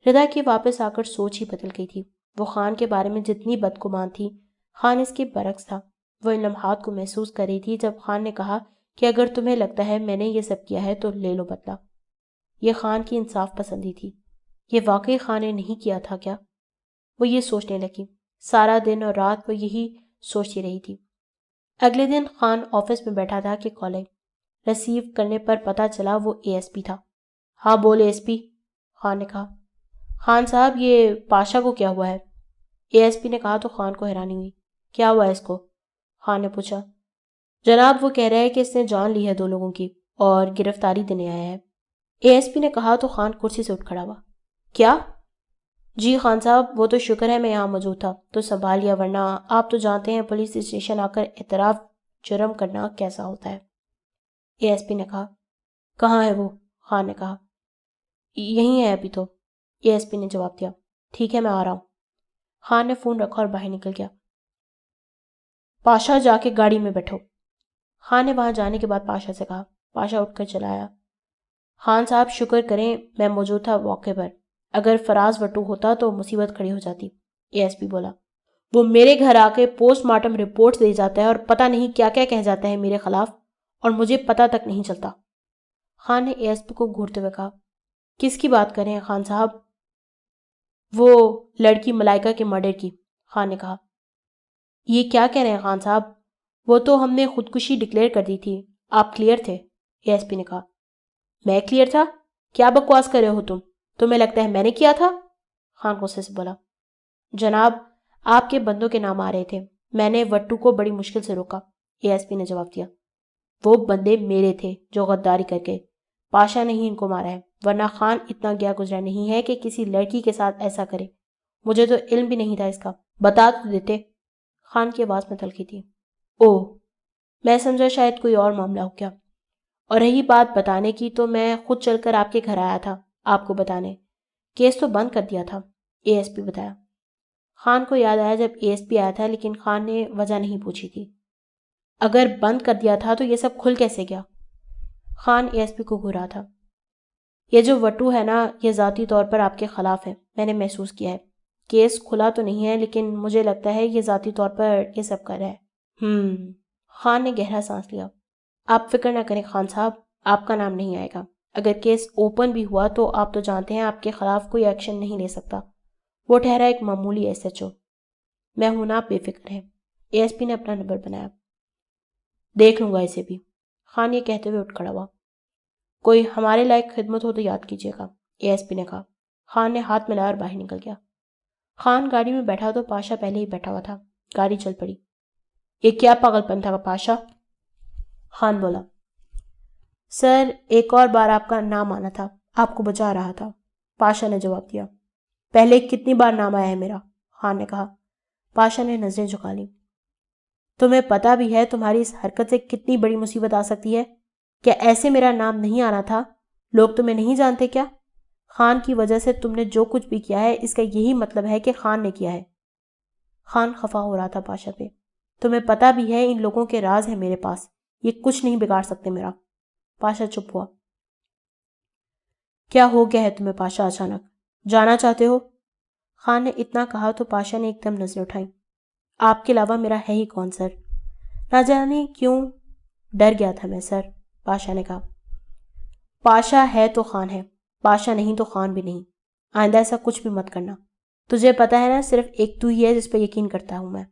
ردا کی واپس آ کر سوچ ہی بدل گئی تھی۔ وہ خان کے بارے میں جتنی بدگمان تھی، خان اس کے برعکس تھا۔ وہ ان لمحات کو محسوس کر رہی تھی جب خان نے کہا کہ اگر تمہیں لگتا ہے میں نے یہ سب کیا ہے تو لے لو بدلہ۔ یہ خان کی انصاف پسندی تھی۔ یہ واقعی خان نے نہیں کیا تھا کیا؟ وہ یہ سوچنے لگی۔ سارا دن اور رات وہ یہی سوچتی رہی تھی۔ اگلے دن خان آفس میں بیٹھا تھا کہ کال آئی۔ ریسیو کرنے پر پتا چلا وہ اے ایس پی تھا۔ ہاں بول اے ایس پی، خان نے کہا۔ خان صاحب، یہ پاشا کو کیا ہوا ہے؟ اے ایس پی نے کہا تو خان کو حیرانی ہوئی۔ کیا ہوا ہے اس کو؟ خان نے پوچھا۔ جناب، وہ کہہ رہا ہے کہ اس نے جان لی ہے 2 لوگوں کی اور گرفتاری دینے آیا ہے۔ اے ایس پی نے کہا تو خان کرسی سے اٹھ کھڑا ہوا۔ کیا؟ جی خان صاحب، وہ تو شکر ہے میں یہاں موجود تھا تو سنبھال لیا، ورنہ آپ تو جانتے ہیں پولیس اسٹیشن آ کر اعتراف جرم کرنا کیسا ہوتا ہے۔ اے ایس پی نے کہا۔ کہاں ہے وہ؟ خان نے کہا۔ یہیں ہے ابھی تو، اے ایس پی نے جواب دیا۔ ٹھیک ہے، میں آ رہا ہوں۔ خان نے فون رکھا اور باہر نکل گیا۔ پاشا، جا کے گاڑی میں بیٹھو، خان نے وہاں جانے کے بعد پاشا سے کہا۔ پاشا اٹھ کر چلا آیا۔ خان صاحب، شکر کریں میں موجود تھا موقع پر، اگر فراز وٹو ہوتا تو مصیبت کھڑی ہو جاتی، اے ایس پی بولا۔ وہ میرے گھر آ کے پوسٹ مارٹم رپورٹس دے جاتا ہے اور پتہ نہیں کیا کیا کہہ جاتا ہے میرے خلاف، اور مجھے پتہ تک نہیں چلتا۔ خان نے اے ایس پی کو گھورتے ہوئے کہا۔ کس کی بات کر رہے ہیں خان صاحب؟ وہ لڑکی ملائکہ کے مرڈر کی، خان نے کہا۔ یہ کیا کہہ رہے ہیں خان صاحب؟ وہ تو ہم نے خودکشی ڈکلیئر کر دی تھی، آپ کلیئر تھے، اے ایس پی نے کہا۔ میں کلیئر تھا؟ کیا بکواس کر رہے ہو تم؟ تمہیں لگتا ہے میں نے کیا تھا؟ خان غصے سے بولا۔ جناب، آپ کے بندوں کے نام آ رہے تھے، میں نے وٹو کو بڑی مشکل سے روکا، اے ایس پی نے جواب دیا۔ وہ بندے میرے تھے جو غداری کر گئے، پاشا نے ہی ان کو مارا ہے، ورنہ خان اتنا گیا گزرا نہیں ہے کہ کسی لڑکی کے ساتھ ایسا کرے۔ مجھے تو علم بھی نہیں تھا اس کا، بتا تو دیتے۔ خان کی آواز میں تلخی تھی۔ اوہ، میں سمجھا شاید کوئی اور معاملہ ہو گیا۔ اور رہی بات بتانے کی، تو میں خود چل کر آپ کے گھر آیا تھا آپ کو بتانے۔ کیس تو بند کر دیا تھا، اے ایس پی بتایا۔ خان کو یاد آیا جب اے ایس پی آیا تھا، لیکن خان نے وجہ نہیں پوچھی تھی۔ اگر بند کر دیا تھا تو یہ سب کھل کیسے گیا؟ خان اے ایس پی کو گھورا تھا۔ یہ جو وٹو ہے نا، یہ ذاتی طور پر آپ کے خلاف ہے، میں نے محسوس کیا ہے۔ کیس کھلا تو نہیں ہے، لیکن مجھے لگتا ہے یہ ذاتی طور پر یہ سب کر رہا ہے۔ خان نے گہرا سانس لیا۔ آپ فکر نہ کریں خان صاحب، آپ کا نام نہیں آئے گا۔ اگر کیس اوپن بھی ہوا تو آپ تو جانتے ہیں آپ کے خلاف کوئی ایکشن نہیں لے سکتا، وہ ٹھہرا ایک معمولی ایس ایچ او۔ میں ہوں نا، آپ بے فکر ہیں۔ اے ایس پی نے اپنا نمبر بنایا۔ دیکھ لوں گا اسے بھی، خان یہ کہتے ہوئے اٹھ کھڑا ہوا۔ کوئی ہمارے لائق خدمت ہو تو یاد کیجیے گا، اے ایس پی نے کہا۔ خان نے ہاتھ ملایا اور باہر نکل گیا۔ خان گاڑی میں بیٹھا تو پاشا پہلے ہی بیٹھا ہوا تھا۔ گاڑی چل پڑی۔ یہ کیا پاگل پن تھا پاشا؟ خان بولا۔ سر، ایک اور بار آپ کا نام آنا تھا، آپ کو بچا رہا تھا، پاشا نے جواب دیا۔ پہلے کتنی بار نام آیا ہے میرا؟ خان نے کہا۔ پاشا نے نظریں جھکا لیں۔ تمہیں پتا بھی ہے تمہاری اس حرکت سے کتنی بڑی مصیبت آ سکتی ہے؟ کیا ایسے میرا نام نہیں آنا تھا؟ لوگ تمہیں نہیں جانتے کیا؟ خان کی وجہ سے تم نے جو کچھ بھی کیا ہے، اس کا یہی مطلب ہے کہ خان نے کیا ہے۔ خان خفا ہو رہا تھا پاشا پہ۔ تمہیں پتا بھی ہے ان لوگوں کے راز ہیں میرے پاس، یہ کچھ نہیں بگاڑ سکتے میرا۔ پاشا چپ ہوا۔ کیا ہو گیا ہے تمہیں پاشا اچانک؟ جانا چاہتے ہو؟ خان نے اتنا کہا تو پاشا نے ایک دم نظر اٹھائی۔ آپ کے علاوہ میرا ہے ہی کون سر؟ نہ جانے کیوں ڈر گیا تھا میں سر، پاشا نے کہا۔ پاشا ہے تو خان ہے، پاشا نہیں تو خان بھی نہیں۔ آئندہ ایسا کچھ بھی مت کرنا۔ تجھے پتا ہے نا، صرف ایک تو ہی ہے جس پہ یقین کرتا ہوں میں۔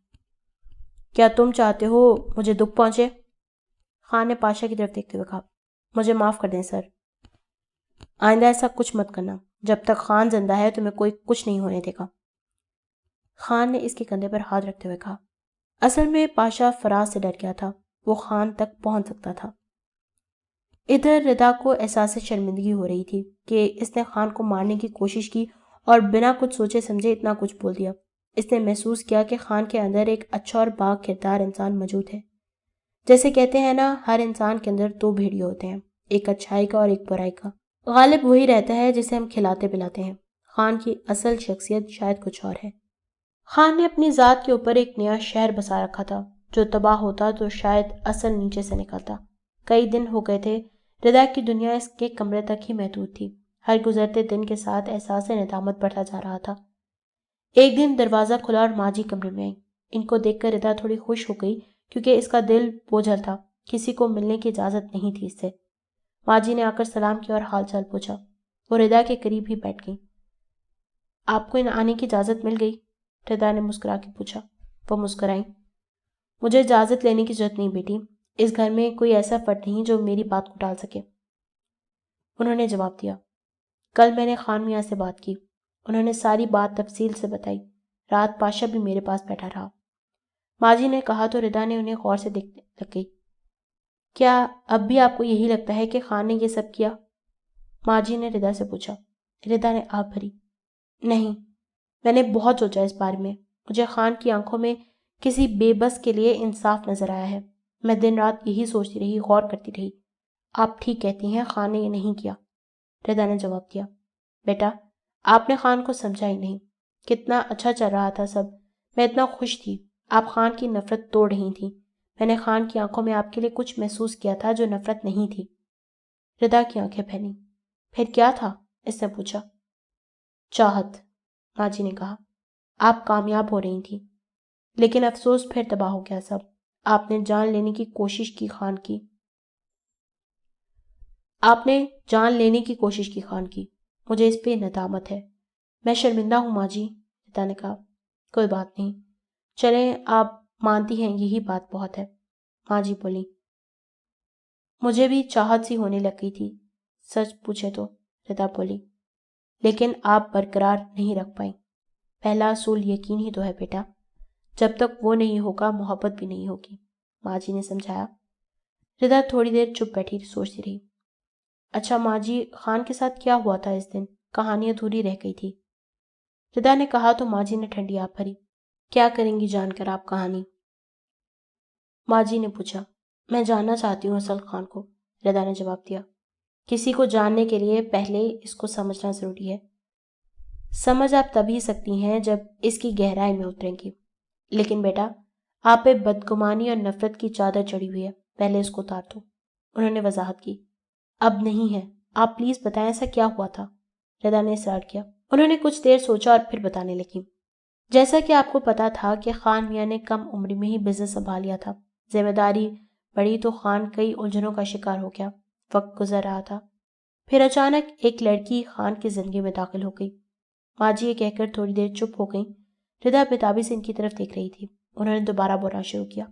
کیا تم چاہتے ہو مجھے دکھ پہنچے؟ خان نے پاشا کی طرف دیکھتے ہوئے کہا۔ مجھے معاف کر دیں سر، آئندہ ایسا کچھ مت کرنا۔ جب تک خان زندہ ہے تمہیں کوئی کچھ نہیں ہونے دے گا۔ خان نے اس کے کندھے پر ہاتھ رکھتے ہوئے کہا۔ اصل میں پاشا فراز سے ڈر گیا تھا، وہ خان تک پہنچ سکتا تھا۔ ادھر ردا کو احساس شرمندگی ہو رہی تھی کہ اس نے خان کو مارنے کی کوشش کی اور بنا کچھ سوچے سمجھے اتنا کچھ بول دیا۔ اس نے محسوس کیا کہ خان کے اندر ایک اچھا اور با کردار انسان موجود ہے۔ جیسے کہتے ہیں نا، ہر انسان کے اندر دو بھیڑیے ہوتے ہیں، ایک اچھائی کا اور ایک برائی کا۔ غالب وہی رہتا ہے جسے ہم کھلاتے پلاتے ہیں۔ خان کی اصل شخصیت شاید کچھ اور ہے۔ خان نے اپنی ذات کے اوپر ایک نیا شہر بسا رکھا تھا، جو تباہ ہوتا تو شاید اصل نیچے سے نکلتا۔ کئی دن ہو گئے تھے، ردا کی دنیا اس کے کمرے تک ہی محدود تھی۔ ہر گزرتے دن کے ساتھ احساس ندامت بڑھتا جا رہا تھا۔ ایک دن دروازہ کھلا اور ماں جی کمرے میں آئی۔ ان کو دیکھ کر ردا تھوڑی خوش ہو گئی، کیونکہ اس کا دل بوجھل تھا، کسی کو ملنے کی اجازت نہیں تھی اس سے۔ ماں جی نے آ کر سلام کیا اور حال چال پوچھا۔ وہ ردا کے قریب ہی بیٹھ گئی۔ آپ کو آنے کی اجازت مل گئی؟ ردا نے مسکرا کے پوچھا۔ وہ مسکرائیں۔ مجھے اجازت لینے کی ضرورت نہیں بیٹی، اس گھر میں کوئی ایسا فرد نہیں جو میری بات کو ٹال سکے۔ انہوں نے جواب دیا۔ کل میں نے خان میاں سے بات کی، انہوں نے ساری بات تفصیل سے بتائی۔ رات پاشا بھی میرے پاس بیٹھا رہا۔ ماں جی نے کہا تو ردا نے انہیں غور سے دیکھنے لگ گئی۔ کیا اب بھی آپ کو یہی لگتا ہے کہ خان نے یہ سب کیا؟ ماں جی نے ردا سے پوچھا۔ ردا نے آہ بھری۔ نہیں، میں نے بہت سوچا اس بارے میں۔ مجھے خان کی آنکھوں میں کسی بے بس کے لیے انصاف نظر آیا ہے۔ میں دن رات یہی سوچتی رہی، غور کرتی رہی۔ آپ ٹھیک کہتی ہیں، خان نے یہ نہیں کیا، ردا نے جواب دیا۔ بیٹا، آپ نے خان کو سمجھا ہی نہیں۔ کتنا اچھا چل رہا تھا سب، میں اتنا خوش تھی۔ آپ خان کی نفرت توڑ رہی تھیں۔ میں نے خان کی آنکھوں میں آپ کے لیے کچھ محسوس کیا تھا جو نفرت نہیں تھی۔ ردا کی آنکھیں پھیلی۔ پھر کیا تھا؟ اس نے پوچھا۔ چاہت، ماں جی نے کہا۔ آپ کامیاب ہو رہی تھیں، لیکن افسوس پھر تباہ ہو گیا سب۔ آپ نے جان لینے کی کوشش کی خان کی۔ آپ نے جان لینے کی کوشش کی خان کی۔ مجھے اس پہ ندامت ہے۔ میں شرمندہ ہوں ماں جی، ردا نے کہا۔ کوئی بات نہیں، چلیں آپ مانتی ہیں یہی بات بہت ہے، ماں جی بولی۔ مجھے بھی چاہت سی ہونے لگ گئی تھی، سچ پوچھے تو، ردا بولی، لیکن آپ برقرار نہیں رکھ پائیں۔ پہلا اصول یقین ہی تو ہے بیٹا، جب تک وہ نہیں ہوگا محبت بھی نہیں ہوگی، ماں جی نے سمجھایا۔ ردا تھوڑی دیر چپ بیٹھی سوچتی رہی۔ اچھا ماں جی، خان کے ساتھ کیا ہوا تھا اس دن؟ کہانی ادھوری رہ گئی تھی، ردا نے کہا تو ماں جی نے ٹھنڈی آب بھری۔ کیا کریں گی جان کر آپ کہانی؟ ماں جی نے پوچھا۔ میں جاننا چاہتی ہوں اصل خان کو، ردا نے جواب دیا۔ کسی کو جاننے کے لیے پہلے اس کو سمجھنا ضروری ہے۔ سمجھ آپ تبھی سکتی ہیں جب اس کی گہرائی میں اتریں گی، لیکن بیٹا آپ پہ بدگمانی اور نفرت کی چادر چڑھی ہوئی ہے، پہلے اس کو اتار دو، انہوں نے وضاحت کی۔ اب نہیں ہے، آپ پلیز بتائیں ایسا کیا ہوا تھا، ردا نے اصرار کیا۔ انہوں نے کچھ دیر سوچا اور پھر بتانے لگی۔ جیسا کہ آپ کو پتا تھا کہ خان میاں نے کم عمری میں ہی بزنس سنبھال لیا تھا، ذمہ داری بڑی تو خان کئی الجھنوں کا شکار ہو گیا، وقت گزر رہا تھا، پھر اچانک ایک لڑکی خان کی زندگی میں داخل ہو گئی۔ ماں جی یہ کہہ کر تھوڑی دیر چپ ہو گئیں۔ ردا بتابی سے ان کی طرف دیکھ رہی تھی۔ انہوں نے دوبارہ بولنا شروع کیا۔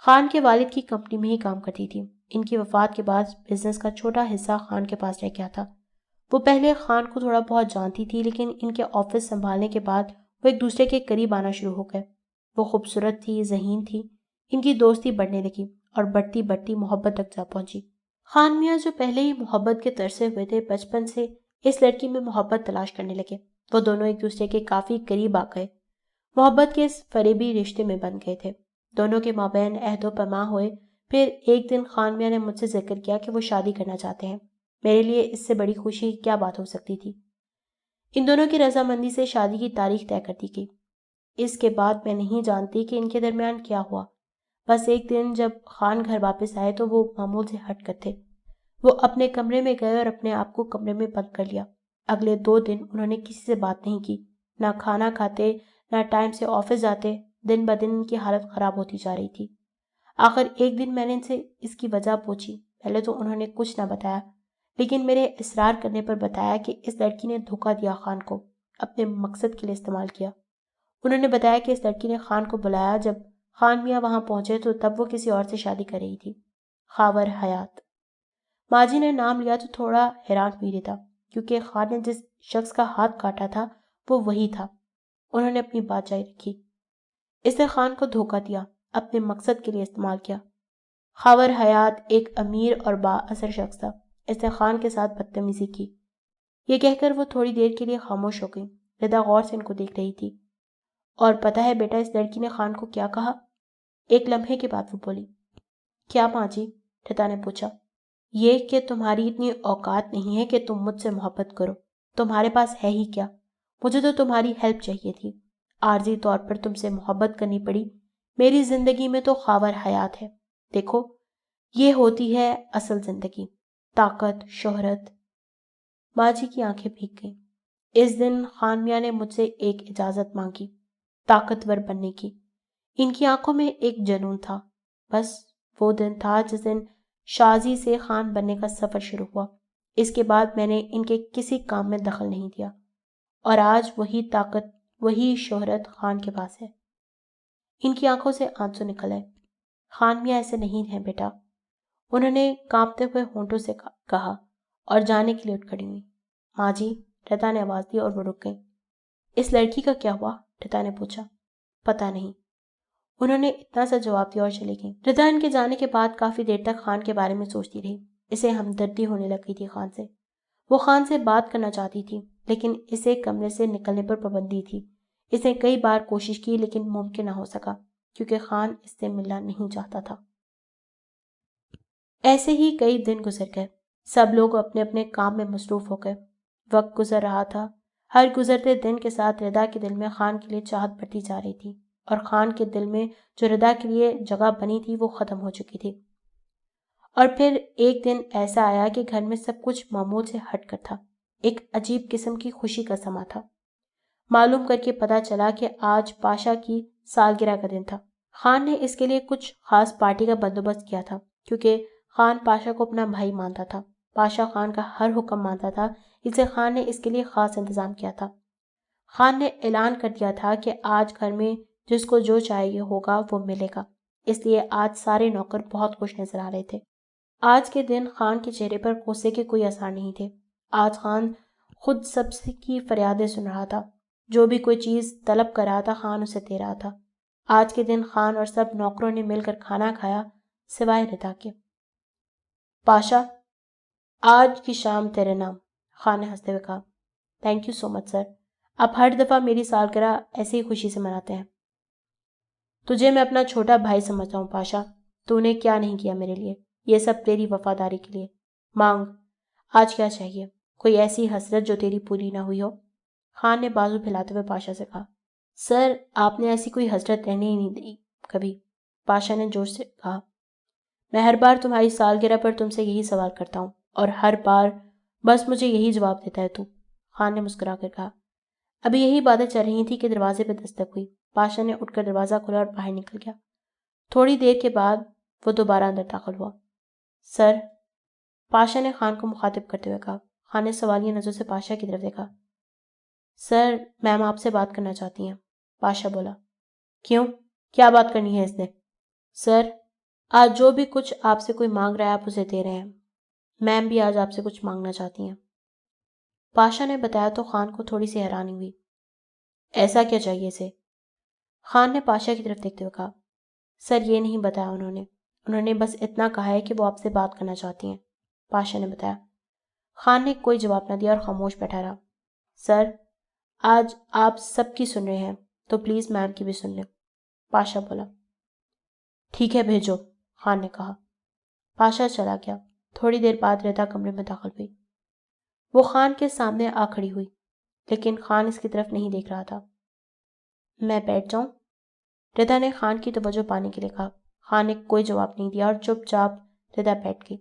خان کے والد کی کمپنی میں ہی کام کرتی تھی، ان کی وفات کے بعد بزنس کا چھوٹا حصہ خان کے پاس رہ گیا تھا۔ وہ پہلے خان کو تھوڑا بہت جانتی تھی، لیکن ان کے آفس سنبھالنے کے بعد وہ ایک دوسرے کے قریب آنا شروع ہو گئے۔ وہ خوبصورت تھی، ذہین تھی، ان کی دوستی بڑھنے لگی اور بڑھتی بڑھتی محبت تک جا پہنچی۔ خان میاں جو پہلے ہی محبت کے ترسے ہوئے تھے، بچپن سے اس لڑکی میں محبت تلاش کرنے لگے۔ وہ دونوں ایک دوسرے کے کافی قریب آ گئے، محبت کے اس فریبی رشتے میں بن گئے تھے۔ دونوں کے مابین عہد و پیمان ہوئے۔ پھر ایک دن خان میاں نے مجھ سے ذکر کیا کہ وہ شادی کرنا چاہتے ہیں۔ میرے لیے اس سے بڑی خوشی کی کیا بات ہو سکتی تھی؟ ان دونوں کی رضامندی سے شادی کی تاریخ طے کر دی گئی۔ اس کے بعد میں نہیں جانتی کہ ان کے درمیان کیا ہوا، بس ایک دن جب خان گھر واپس آئے تو وہ معمول سے ہٹ کر تھے۔ وہ اپنے کمرے میں گئے اور اپنے آپ کو کمرے میں بند کر لیا۔ اگلے 2 دن انہوں نے کسی سے بات نہیں کی، نہ کھانا کھاتے، نہ ٹائم سے آفس جاتے۔ دن بدن ان کی حالت خراب ہوتی جا رہی تھی۔ آخر ایک دن میں نے ان سے اس کی وجہ پوچھی۔ پہلے تو انہوں نے کچھ نہ بتایا، لیکن میرے اصرار کرنے پر بتایا کہ اس لڑکی نے دھوکہ دیا خان کو، اپنے مقصد کے لیے استعمال کیا۔ انہوں نے بتایا کہ اس لڑکی نے خان کو بلایا، جب خان میاں وہاں پہنچے تو تب وہ کسی اور سے شادی کر رہی تھی، خاور حیات۔ ماں جی نے نام لیا تو تھوڑا حیران ہوئی رہتا، کیونکہ خان نے جس شخص کا ہاتھ کاٹا تھا وہ وہی تھا۔ انہوں نے اپنی بات جاری رکھی۔ اس نے خان کو دھوکہ دیا، اپنے مقصد کے لیے استعمال کیا۔ خاور حیات ایک امیر اور با اثر شخص تھا، اس نے خان کے ساتھ بدتمیزی کی۔ یہ کہہ کر وہ تھوڑی دیر کے لیے خاموش ہو گئی۔ ردا غور سے ان کو دیکھ رہی تھی۔ اور پتہ ہے بیٹا اس لڑکی نے خان کو کیا کہا؟ ایک لمحے کے بعد وہ بولی۔ کیا ماں جی؟ ردا نے پوچھا۔ یہ کہ تمہاری اتنی اوقات نہیں ہے کہ تم مجھ سے محبت کرو، تمہارے پاس ہے ہی کیا؟ مجھے تو تمہاری ہیلپ چاہیے تھی، عارضی طور پر تم سے محبت کرنی پڑی۔ میری زندگی میں تو خاور حیات ہے، دیکھو یہ ہوتی ہے اصل زندگی، طاقت، شہرت۔ ماں جی کی آنکھیں بھیگ گئیں۔ اس دن خان میاں نے مجھ سے ایک اجازت مانگی، طاقتور بننے کی۔ ان کی آنکھوں میں ایک جنون تھا۔ بس وہ دن تھا جس دن شازی سے خان بننے کا سفر شروع ہوا۔ اس کے بعد میں نے ان کے کسی کام میں دخل نہیں دیا، اور آج وہی طاقت، وہی شہرت خان کے پاس ہے۔ ان کی آنکھوں سے آنسو نکل آئے۔ خان میاں ایسے نہیں ہیں بیٹا، انہوں نے کانپتے ہوئے ہونٹوں سے کہا، اور جانے کے لیے اٹھ کھڑی ہوئی۔ ماں جی، ردا نے آواز دی اور وہ رک گئی۔ اس لڑکی کا کیا ہوا؟ ردا نے پوچھا۔ پتہ نہیں، انہوں نے اتنا سا جواب دیا اور چلی گئی۔ ردا ان کے جانے کے بعد کافی دیر تک خان کے بارے میں سوچتی رہی۔ اسے ہمدردی ہونے لگ گئی تھی خان سے۔ وہ خان سے بات کرنا چاہتی تھی، لیکن اسے کمرے سے نکلنے پر پابندی تھی۔ اس نے کئی بار کوشش کی لیکن ممکن نہ ہو سکا، کیونکہ خان اس سے ملنا نہیں چاہتا تھا۔ ایسے ہی کئی دن گزر گئے، سب لوگ اپنے اپنے کام میں مصروف ہو گئے۔ وقت گزر رہا تھا، ہر گزرتے دن کے ساتھ ردا کے دل میں خان کے لیے چاہت بڑھتی جا رہی تھی، اور خان کے دل میں جو ردا کے لیے جگہ بنی تھی وہ ختم ہو چکی تھی۔ اور پھر ایک دن ایسا آیا کہ گھر میں سب کچھ معمول سے ہٹ کر تھا۔ ایک عجیب قسم کی خوشی کا سما تھا۔ معلوم کر کے پتا چلا کہ آج پاشا کی سالگرہ کا دن تھا۔ خان نے اس کے لیے کچھ خاص پارٹی کا بندوبست کیا تھا، کیونکہ خان پاشا کو اپنا بھائی مانتا تھا۔ پاشا خان کا ہر حکم مانتا تھا، اس لیے خان نے اس کے لیے خاص انتظام کیا تھا۔ خان نے اعلان کر دیا تھا کہ آج گھر میں جس کو جو چاہیے ہوگا وہ ملے گا، اس لیے آج سارے نوکر بہت خوش نظر آ رہے تھے۔ آج کے دن خان کے چہرے پر غصے کے کوئی آثار نہیں تھے۔ آج خان خود سب کی فریادیں سن رہا تھا، جو بھی کوئی چیز طلب کر رہا تھا خان اسے دے رہا تھا۔ آج کے دن خان اور سب نوکروں نے مل کر کھانا کھایا، سوائے ردا کے۔ پاشا، آج کی شام تیرے نام، خان نے ہنستے ہوئے کہا۔ تھینک یو سو مچ سر، آپ ہر دفعہ میری سالگرہ ایسے ہی خوشی سے مناتے ہیں۔ تجھے میں اپنا چھوٹا بھائی سمجھتا ہوں پاشا، تو نے کیا نہیں کیا میرے لیے، یہ سب تیری وفاداری کے لیے۔ مانگ، آج کیا چاہیے؟ کوئی ایسی حسرت جو تیری پوری نہ ہوئی ہو؟ خان نے بازو پھیلاتے ہوئے پاشا سے کہا۔ سر، آپ نے ایسی کوئی حسرت رہنے ہی نہیں دی کبھی، پاشا نے جوش سے کہا۔ میں ہر بار تمہاری سالگرہ پر تم سے یہی سوال کرتا ہوں اور ہر بار بس مجھے یہی جواب دیتا ہے تو، خان نے مسکرا کر کہا۔ ابھی یہی باتیں چل رہی تھی کہ دروازے پہ دستک ہوئی۔ پاشا نے اٹھ کر دروازہ کھولا اور باہر نکل گیا۔ تھوڑی دیر کے بعد وہ دوبارہ اندر داخل ہوا۔ سر، پاشا نے خان کو مخاطب کرتے ہوئے کہا۔ خان نے سوالیہ نظروں سے پاشا کی طرف دیکھا۔ سر، میم آپ سے بات کرنا چاہتی ہیں، پاشا بولا۔ کیوں؟ کیا بات کرنی ہے اس نے؟ سر، آج جو بھی کچھ آپ سے کوئی مانگ رہا ہے آپ اسے دے رہے ہیں، میم بھی آج آپ سے کچھ مانگنا چاہتی ہیں۔ پاشا نے بتایا تو خان کو تھوڑی سی حیرانی ہوئی۔ ایسا کیا چاہیے اسے؟ خان نے پاشا کی طرف دیکھتے ہوئے کہا۔ سر، یہ نہیں بتایا انہوں نے بس اتنا کہا ہے کہ وہ آپ سے بات کرنا چاہتی ہیں، پاشا نے بتایا۔ خان نے کوئی جواب نہ دیا اور خاموش بیٹھا رہا۔ سر، آج آپ سب کی سن رہے ہیں تو پلیز میم کی بھی سن لیں، پاشا بولا۔ ٹھیک ہے بھیجو، خان نے کہا۔ پاشا چلا گیا۔ تھوڑی دیر بعد ردا کمرے میں داخل ہوئی۔ وہ خان کے سامنے آ کھڑی ہوئی، لیکن خان اس کی طرف نہیں دیکھ رہا تھا۔ میں بیٹھ جاؤں؟ ردا نے خان کی توجہ پانے کے لیے کہا۔ خان نے کوئی جواب نہیں دیا اور چپ چاپ ردا بیٹھ گئی۔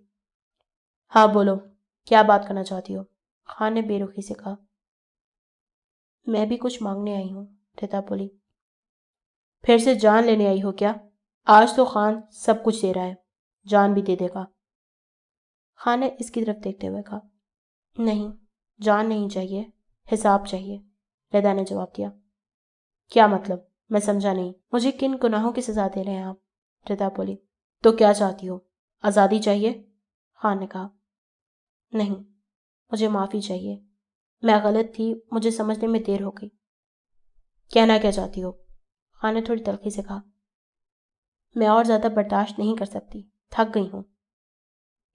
ہاں بولو، کیا بات کرنا چاہتی ہو؟ خان نے بے رخی سے کہا۔ میں بھی کچھ مانگنے آئی ہوں، ردا بولی۔ پھر سے جان لینے آئی ہو کیا؟ آج تو خان سب کچھ دے رہا ہے، جان بھی دے دے گا، خان نے اس کی طرف دیکھتے ہوئے کہا۔ نہیں، جان نہیں چاہیے، حساب چاہیے، ردا نے جواب دیا۔ کیا مطلب؟ میں سمجھا نہیں۔ مجھے کن گناہوں کی سزا دے رہے ہیں آپ؟ ردا بولی۔ تو کیا چاہتی ہو؟ آزادی چاہیے؟ خان نے کہا۔ نہیں، مجھے معافی چاہیے، میں غلط تھی، مجھے سمجھنے میں دیر ہو گئی۔ کہنا کیا چاہتی ہو؟ خان نے تھوڑی تلخی سے کہا۔ میں اور زیادہ برداشت نہیں کر سکتی، تھک گئی ہوں۔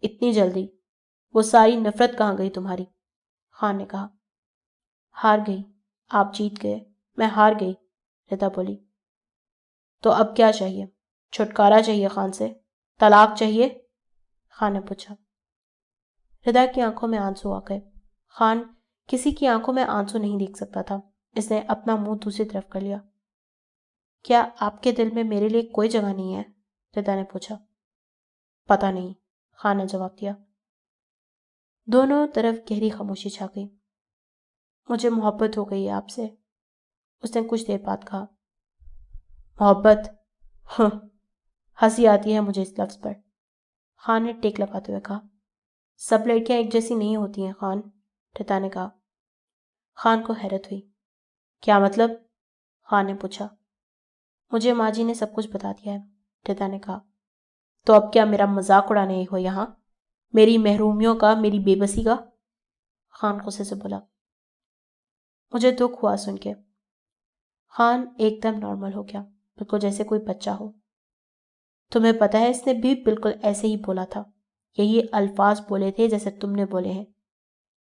اتنی جلدی؟ وہ ساری نفرت کہاں گئی تمہاری؟ خان نے کہا۔ ہار گئی، آپ جیت گئے، میں ہار گئی، ردا بولی۔ تو اب کیا چاہیے؟ چھٹکارا چاہیے خان سے؟ طلاق چاہیے؟ خان نے پوچھا۔ ردا کی آنکھوں میں آنسو آ گئے۔ خان کسی کی آنکھوں میں آنسو نہیں دیکھ سکتا تھا، اس نے اپنا منہ دوسری طرف کر لیا۔ کیا آپ کے دل میں میرے لیے کوئی جگہ نہیں ہے؟ ردا نے پوچھا۔ پتہ نہیں، خان نے جواب دیا۔ دونوں طرف گہری خاموشی چھا گئی۔ مجھے محبت ہو گئی ہے آپ سے، اس نے کچھ دیر بعد کہا۔ محبت؟ ہنسی آتی ہے مجھے اس لفظ پر، خان نے ٹیک لگاتے ہوئے کہا۔ سب لڑکیاں ایک جیسی نہیں ہوتی ہیں خان، ردا نے کہا۔ خان کو حیرت ہوئی۔ کیا مطلب؟ خان نے پوچھا۔ مجھے ماں جی نے سب کچھ بتا دیا ہے، ردا نے کہا۔ تو اب کیا میرا مذاق اڑانے ہو یہاں، میری محرومیوں کا، میری بے بسی کا؟ خان غصے سے بولا۔ مجھے دکھ ہوا سن کے۔ خان ایک دم نارمل ہو گیا، بالکل جیسے کوئی بچہ ہو۔ تمہیں پتہ ہے اس نے بھی بالکل ایسے ہی بولا تھا، یہی الفاظ بولے تھے جیسے تم نے بولے ہیں۔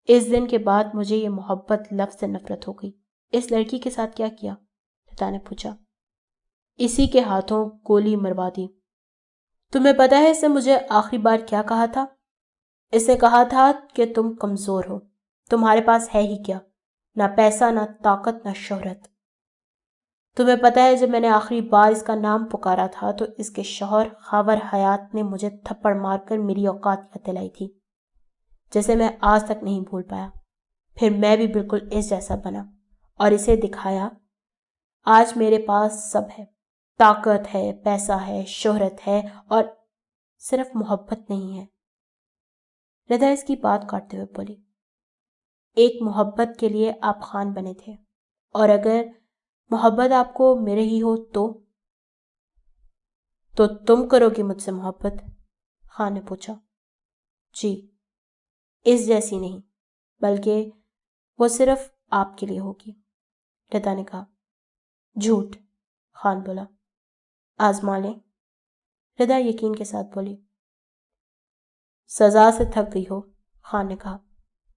اس دن کے بعد مجھے یہ محبت لفظ سے نفرت ہو گئی۔ اس لڑکی کے ساتھ کیا کیا؟ ردا نے پوچھا۔ اسی کے ہاتھوں گولی مروا دی۔ تمہیں پتہ ہے اس نے مجھے آخری بار کیا کہا تھا؟ اس نے کہا تھا کہ تم کمزور ہو، تمہارے پاس ہے ہی کیا، نہ پیسہ، نہ طاقت، نہ شہرت۔ تمہیں پتہ ہے جب میں نے آخری بار اس کا نام پکارا تھا تو اس کے شوہر خاور حیات نے مجھے تھپڑ مار کر میری اوقات یاد دلائی تھی، جسے میں آج تک نہیں بھول پایا۔ پھر میں بھی بالکل اس جیسا بنا اور اسے دکھایا۔ آج میرے پاس سب ہے، طاقت ہے، پیسہ ہے، شہرت ہے، اور صرف محبت نہیں ہے۔ رضا اس کی بات کاٹتے ہوئے بولی، ایک محبت کے لیے آپ خان بنے تھے، اور اگر محبت آپ کو میرے ہی ہو تو تم کرو گی مجھ سے محبت؟ خان نے پوچھا۔ جی، اس جیسی نہیں، بلکہ وہ صرف آپ کے لیے ہوگی، رضا نے کہا۔ جھوٹ، خان بولا۔ آزما لیں، رضا یقین کے ساتھ بولی۔ سزا سے تھک گئی ہو، خان نے کہا۔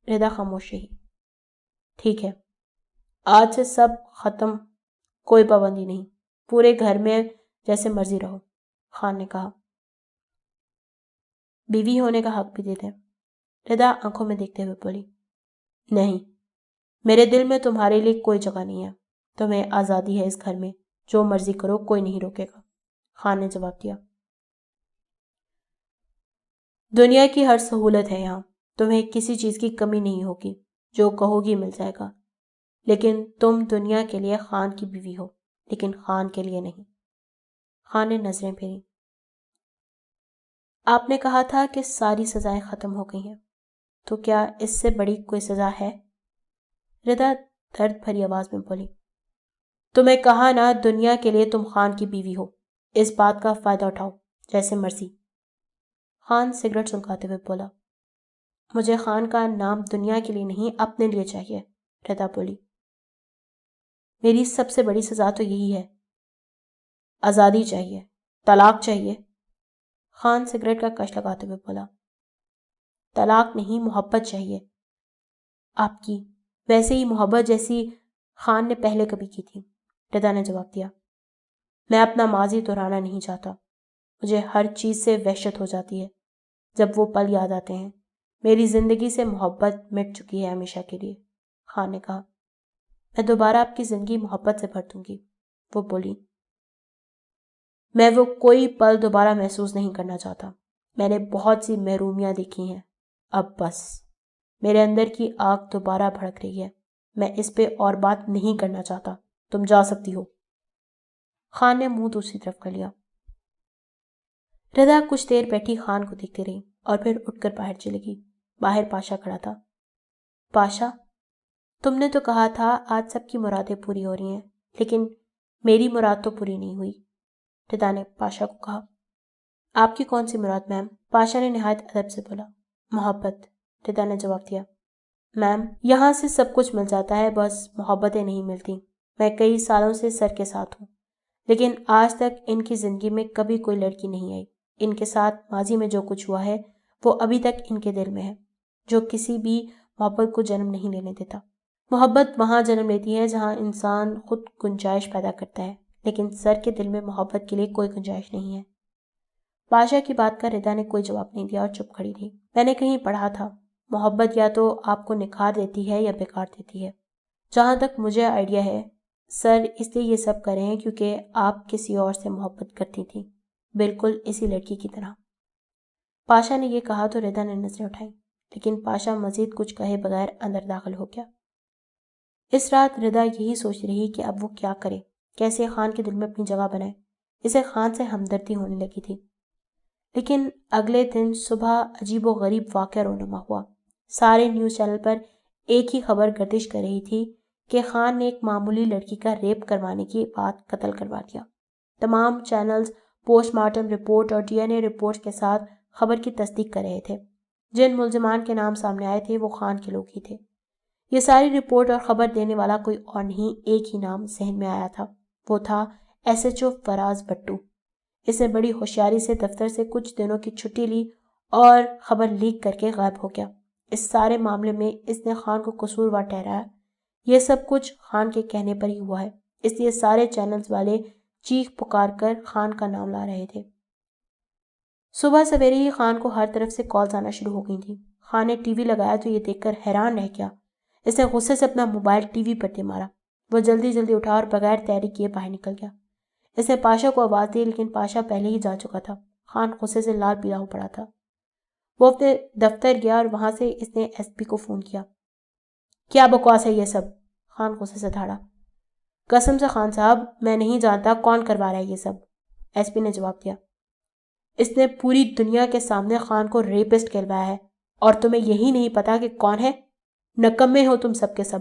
رضا خاموش رہی۔ ٹھیک ہے، آج سے سب ختم، کوئی پابندی نہیں، پورے گھر میں جیسے مرضی رہو، خان نے کہا۔ بیوی ہونے کا حق بھی دے دیں، رضا آنکھوں میں دیکھتے ہوئے بولی۔ نہیں، میرے دل میں تمہارے لیے کوئی جگہ نہیں ہے، تمہیں آزادی ہے اس گھر میں، جو مرضی کرو، کوئی نہیں روکے گا، خان نے جواب دیا۔ دنیا کی ہر سہولت ہے یہاں، تمہیں کسی چیز کی کمی نہیں ہوگی، جو کہو گی مل جائے گا، لیکن تم دنیا کے لیے خان کی بیوی ہو، لیکن خان کے لیے نہیں۔ خان نے نظریں پھیری۔ آپ نے کہا تھا کہ ساری سزائیں ختم ہو گئی ہیں، تو کیا اس سے بڑی کوئی سزا ہے؟ رضا درد بھری آواز میں بولی۔ تمہیں کہا نا، دنیا کے لیے تم خان کی بیوی ہو، اس بات کا فائدہ اٹھاؤ جیسے مرضی۔ خان سگریٹ سلگاتے ہوئے بولا۔ مجھے خان کا نام دنیا کے لیے نہیں، اپنے لیے چاہیے، رضا بولی۔ میری سب سے بڑی سزا تو یہی ہے۔ آزادی چاہیے، طلاق چاہیے، خان سگریٹ کا کش لگاتے ہوئے بولا۔ طلاق نہیں، محبت چاہیے آپ کی، ویسے ہی محبت جیسی خان نے پہلے کبھی کی تھی، رضا نے جواب دیا۔ میں اپنا ماضی دہرانا نہیں چاہتا، مجھے ہر چیز سے وحشت ہو جاتی ہے جب وہ پل یاد آتے ہیں۔ میری زندگی سے محبت مٹ چکی ہے ہمیشہ کے لیے، خان نے کہا۔ میں دوبارہ آپ کی زندگی محبت سے بھر دوں گی، وہ بولی۔ میں وہ کوئی پل دوبارہ محسوس نہیں کرنا چاہتا، میں نے بہت سی محرومیاں دیکھی ہیں، اب بس میرے اندر کی آگ دوبارہ بھڑک رہی ہے، میں اس پہ اور بات نہیں کرنا چاہتا، تم جا سکتی ہو۔ خان نے منہ دوسری طرف کر لیا۔ رضا کچھ دیر بیٹھی خان کو دیکھتی رہی اور پھر اٹھ کر باہر چلی گئی۔ باہر پاشا کھڑا تھا۔ پاشا، تم نے تو کہا تھا آج سب کی مرادیں پوری ہو رہی ہیں، لیکن میری مراد تو پوری نہیں ہوئی، رضا نے پاشا کو کہا۔ آپ کی کون سی مراد میم؟ پاشا نے نہایت ادب سے بولا۔ محبت، رضا نے جواب دیا۔ میم، یہاں سے سب کچھ مل جاتا ہے، بس محبتیں نہیں ملتی۔ میں کئی سالوں سے سر کے ساتھ ہوں، لیکن آج تک ان کی زندگی میں کبھی کوئی لڑکی نہیں آئی۔ ان کے ساتھ ماضی میں جو کچھ ہوا ہے وہ ابھی تک ان کے دل میں ہے، جو کسی بھی محبت کو جنم نہیں لینے دیتا۔ محبت وہاں جنم لیتی ہے جہاں انسان خود گنجائش پیدا کرتا ہے، لیکن سر کے دل میں محبت کے لیے کوئی گنجائش نہیں ہے۔ پاشا کی بات کا رضا نے کوئی جواب نہیں دیا اور چپ کھڑی رہی۔ میں نے کہیں پڑھا تھا، محبت یا تو آپ کو نکھار دیتی ہے یا بیکار دیتی ہے۔ جہاں تک مجھے آئیڈیا ہے، سر اس لیے یہ سب کر رہے ہیں کیونکہ آپ کسی اور سے محبت کرتی تھی، بالکل اسی لڑکی کی طرح۔ پاشا نے یہ کہا تو رضا نے نظریں اٹھائیں، لیکن پاشا مزید کچھ کہے بغیر اندر داخل ہو گیا۔ اس رات رضا یہی سوچ رہی کہ اب وہ کیا کرے، کیسے خان کے دل میں اپنی جگہ بنائے۔ اسے خان سے ہمدردی ہونے لگی تھی، لیکن اگلے دن صبح عجیب و غریب واقعہ رونما ہوا۔ سارے نیوز چینل پر ایک ہی خبر گردش کر رہی تھی کہ خان نے ایک معمولی لڑکی کا ریپ کروانے کی بات قتل کروا دیا۔ تمام چینلز پوسٹ مارٹم رپورٹ اور ڈی این اے رپورٹ کے ساتھ خبر کی تصدیق کر رہے تھے۔ جن ملزمان کے نام سامنے آئے تھے وہ خان کے لوگ ہی تھے۔ یہ ساری رپورٹ اور خبر دینے والا کوئی اور نہیں، ایک ہی نام ذہن میں آیا تھا، وہ تھا ایس ایچ او فراز بٹو۔ اس نے بڑی ہوشیاری سے دفتر سے کچھ دنوں کی چھٹی لی اور خبر لیک کر کے غائب ہو گیا۔ اس سارے معاملے میں اس نے خان کو قصوروار ٹھہرایا۔ یہ سب کچھ خان کے کہنے پر ہی ہوا ہے، اس لیے سارے چینلز والے چیخ پکار کر خان کا نام لا رہے تھے۔ صبح سویرے ہی خان کو ہر طرف سے کالز آنا شروع ہو گئی تھیں۔ خان نے ٹی وی لگایا تو یہ دیکھ کر حیران رہ گیا۔ اس نے غصے سے اپنا موبائل ٹی وی پر دے مارا۔ وہ جلدی جلدی اٹھا اور بغیر تیاری کیے باہر نکل گیا۔ اس نے پاشا کو آواز دی، لیکن پاشا پہلے ہی جا چکا تھا۔ خان غصے سے لال پیلا ہو پڑا تھا۔ وہ اپنے دفتر گیا اور وہاں سے اس نے ایس پی کو فون کیا۔ کیا بکواس ہے یہ سب؟ خان غصے سے دھاڑا۔ قسم سے خان صاحب، میں نہیں جانتا کون کروا رہا ہے یہ سب، ایس پی نے جواب دیا۔ اس نے پوری دنیا کے سامنے خان کو ریپسٹ کہلوایا ہے اور تمہیں یہی نہیں پتا کہ کون ہے؟ نکمے ہو تم سب کے سب۔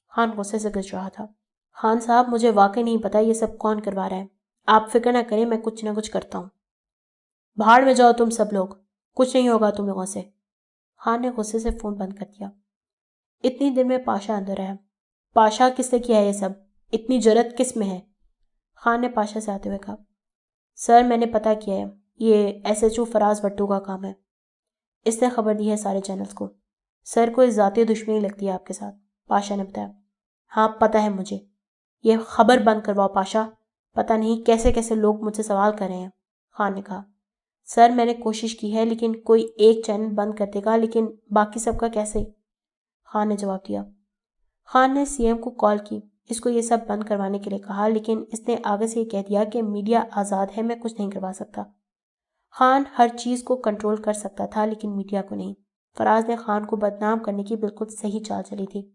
خان غصے سے گرج رہا تھا۔ خان صاحب، مجھے واقعی نہیں پتا یہ سب کون کروا رہا ہے۔ آپ فکر نہ کریں، میں کچھ نہ کچھ کرتا ہوں۔ بھاڑ میں جاؤ تم سب لوگ، کچھ نہیں ہوگا تم لوگوں سے۔ خان نے غصے سے فون بند کر دیا۔ اتنی دیر میں پاشا اندر آیا۔ پاشا، کس نے کیا ہے یہ سب؟ اتنی جرت کس میں ہے؟ خان نے پاشا سے آتے ہوئے کہا، سر میں نے پتا کیا ہے، یہ ایس ایچ او فراز بٹو کا کام ہے۔ اس نے خبر دی ہے سارے چینلز کو۔ سر کو اس ذاتی دشمنی لگتی ہے آپ کے ساتھ، پاشا نے بتایا۔ ہاں پتا ہے مجھے۔ یہ خبر بند کرواؤ پاشا، پتہ نہیں کیسے کیسے لوگ مجھ سے سوال کر رہے ہیں۔ خان نے کہا، سر میں نے کوشش کی ہے لیکن کوئی ایک چینل بند کر دے گا، لیکن باقی سب کا کیسے؟ خان نے جواب دیا۔ خان نے سی ایم کو کال کی، اس کو یہ سب بند کروانے کے لیے کہا، لیکن اس نے آگے سے یہ کہہ دیا کہ میڈیا آزاد ہے، میں کچھ نہیں کروا سکتا۔ خان ہر چیز کو کنٹرول کر سکتا تھا لیکن میڈیا کو نہیں۔ فراز نے خان کو بدنام کرنے کی بالکل صحیح چال چلی تھی۔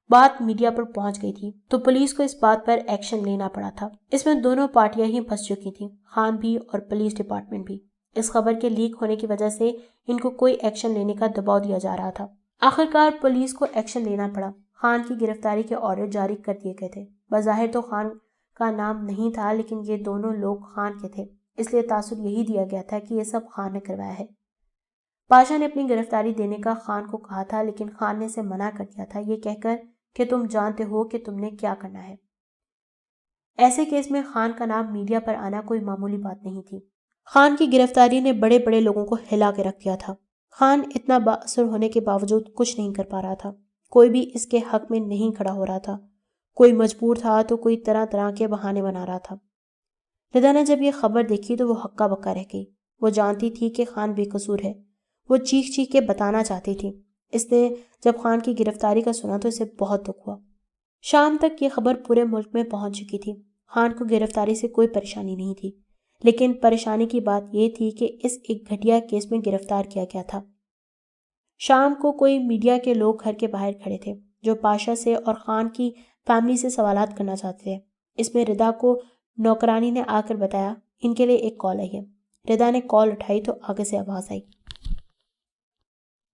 بات میڈیا پر پہنچ گئی تھی تو پولیس کو اس بات پر ایکشن لینا پڑا تھا۔ اس میں دونوں پارٹیاں ہی پھنس چکی تھیں، خان بھی اور پولیس ڈپارٹمنٹ بھی۔ اس خبر کے لیک ہونے کی وجہ سے ان کو کوئی ایکشن لینے کا دباؤ دیا جا رہا تھا۔ آخرکار پولیس کو ایکشن لینا پڑا۔ خان کی گرفتاری کے آرڈر جاری کر دیے گئے تھے۔ بظاہر تو خان کا نام نہیں تھا لیکن یہ دونوں لوگ خان کے تھے، اس لیے تاثر یہی دیا گیا تھا کہ یہ سب خان نے کروایا ہے۔ پاشا نے اپنی گرفتاری دینے کا خان کو کہا تھا لیکن خان نے اسے منع کر دیا تھا، یہ کہہ کر کہ تم جانتے ہو کہ تم نے کیا کرنا ہے۔ ایسے کیس میں خان کا نام میڈیا پر آنا کوئی معمولی بات نہیں تھی۔ خان کی گرفتاری نے بڑے بڑے لوگوں کو ہلا کے رکھ دیا تھا۔ خان اتنا با اثر ہونے کے باوجود کچھ نہیں کر پا رہا تھا۔ کوئی بھی اس کے حق میں نہیں کھڑا ہو رہا تھا۔ کوئی مجبور تھا تو کوئی طرح طرح کے بہانے بنا رہا تھا۔ ردا نے جب یہ خبر دیکھی تو وہ ہکا بکا رہ گئی۔ وہ جانتی تھی کہ خان بے قصور ہے۔ وہ چیخ چیخ کے بتانا چاہتی تھی۔ اس نے جب خان کی گرفتاری کا سنا تو اسے بہت دکھ ہوا۔ شام تک یہ خبر پورے ملک میں پہنچ چکی تھی۔ خان کو گرفتاری سے کوئی پریشانی نہیں تھی، لیکن پریشانی کی بات یہ تھی کہ اس ایک گھٹیا کیس میں گرفتار کیا گیا تھا۔ شام کو کوئی میڈیا کے لوگ گھر کے باہر کھڑے تھے جو پاشا سے اور خان کی فیملی سے سوالات کرنا چاہتے تھے۔ اس میں ردا کو نوکرانی نے آ کر بتایا ان کے لیے ایک کال آئی ہے۔ ردا نے کال اٹھائی تو آگے سے آواز آئی،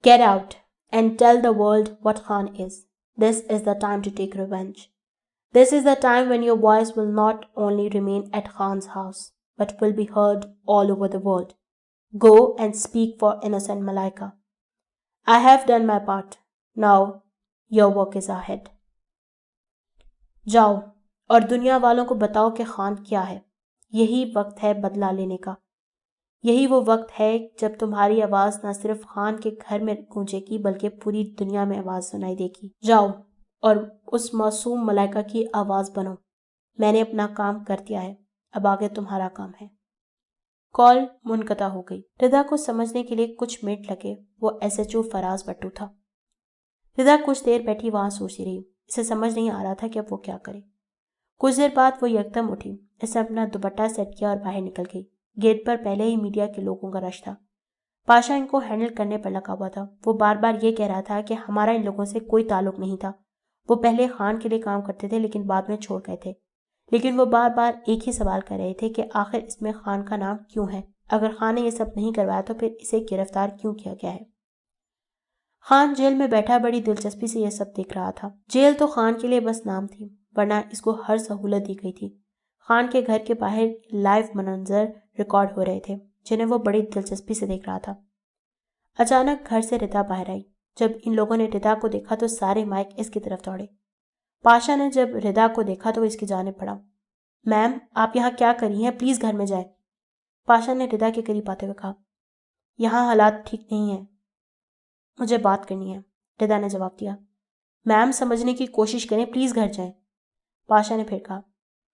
Get out and tell the world what Khan is. This is the time to take revenge. This is the time when your voice will not only remain at Khan's house, but will be heard all over the world. Go and speak for innocent Malaika. I have done my part. Now, your work is ahead. جاؤ اور دنیا والوں کو بتاؤ کہ خان کیا ہے۔ یہی وقت ہے بدلہ لینے کا۔ یہی وہ وقت ہے جب تمہاری آواز نہ صرف خان کے گھر میں گونجے گی بلکہ پوری دنیا میں آواز سنائی دے گی۔ جاؤ اور اس معصوم ملائکہ کی آواز بنو۔ میں نے اپنا کام کر دیا ہے، اب آگے تمہارا کام ہے۔ کال منقطع ہو گئی۔ ردا کو سمجھنے کے لیے کچھ منٹ لگے وہ ایس ایچ او فراز بٹو تھا۔ ردا کچھ دیر بیٹھی وہاں سوچتی رہی۔ اسے سمجھ نہیں آ رہا تھا کہ اب وہ کیا کرے۔ کچھ دیر بعد وہ یکدم اٹھی۔ اس نے اپنا دوپٹہ سیٹ کیا اور باہر نکل گئی۔ گیٹ پر پہلے ہی میڈیا کے لوگوں کا رش تھا۔ پاشا ان کو ہینڈل کرنے پر لگا ہوا تھا۔ وہ بار بار یہ کہہ رہا تھا کہ ہمارا ان لوگوں سے کوئی تعلق نہیں تھا۔ وہ پہلے خان کے لیے کام کرتے تھے لیکن بعد میں چھوڑ گئے تھے۔ لیکن وہ بار بار ایک ہی سوال کر رہے تھے کہ آخر اس میں خان کا نام کیوں ہے؟ اگر خان نے یہ سب نہیں کروایا تو پھر اسے گرفتار کیوں کیا گیا ہے؟ خان جیل میں بیٹھا بڑی دلچسپی سے یہ سب دیکھ رہا تھا۔ جیل تو خان کے لیے بس نام تھی، ورنہ اس کو ہر سہولت دی گئی تھی۔ خان کے گھر کے باہر لائیو مناظر ریکارڈ ہو رہے تھے جنہیں وہ بڑی دلچسپی سے دیکھ رہا تھا۔ اچانک گھر سے ردا باہر آئی۔ جب ان لوگوں نے ردا کو دیکھا تو سارے مائک اس کی طرف دوڑے۔ پاشا نے جب ردا کو دیکھا تو وہ اس کی جانب بڑھا۔ میم، آپ یہاں کیا کر رہی ہیں؟ پلیز گھر میں جائیں۔ پاشا نے ردا کے قریب آتے ہوئے کہا، یہاں حالات ٹھیک نہیں ہیں، مجھے بات کرنی ہے۔ ردا نے جواب دیا، میم سمجھنے کی کوشش کریں، پلیز گھر جائیں۔ پاشا نے پھر کہا،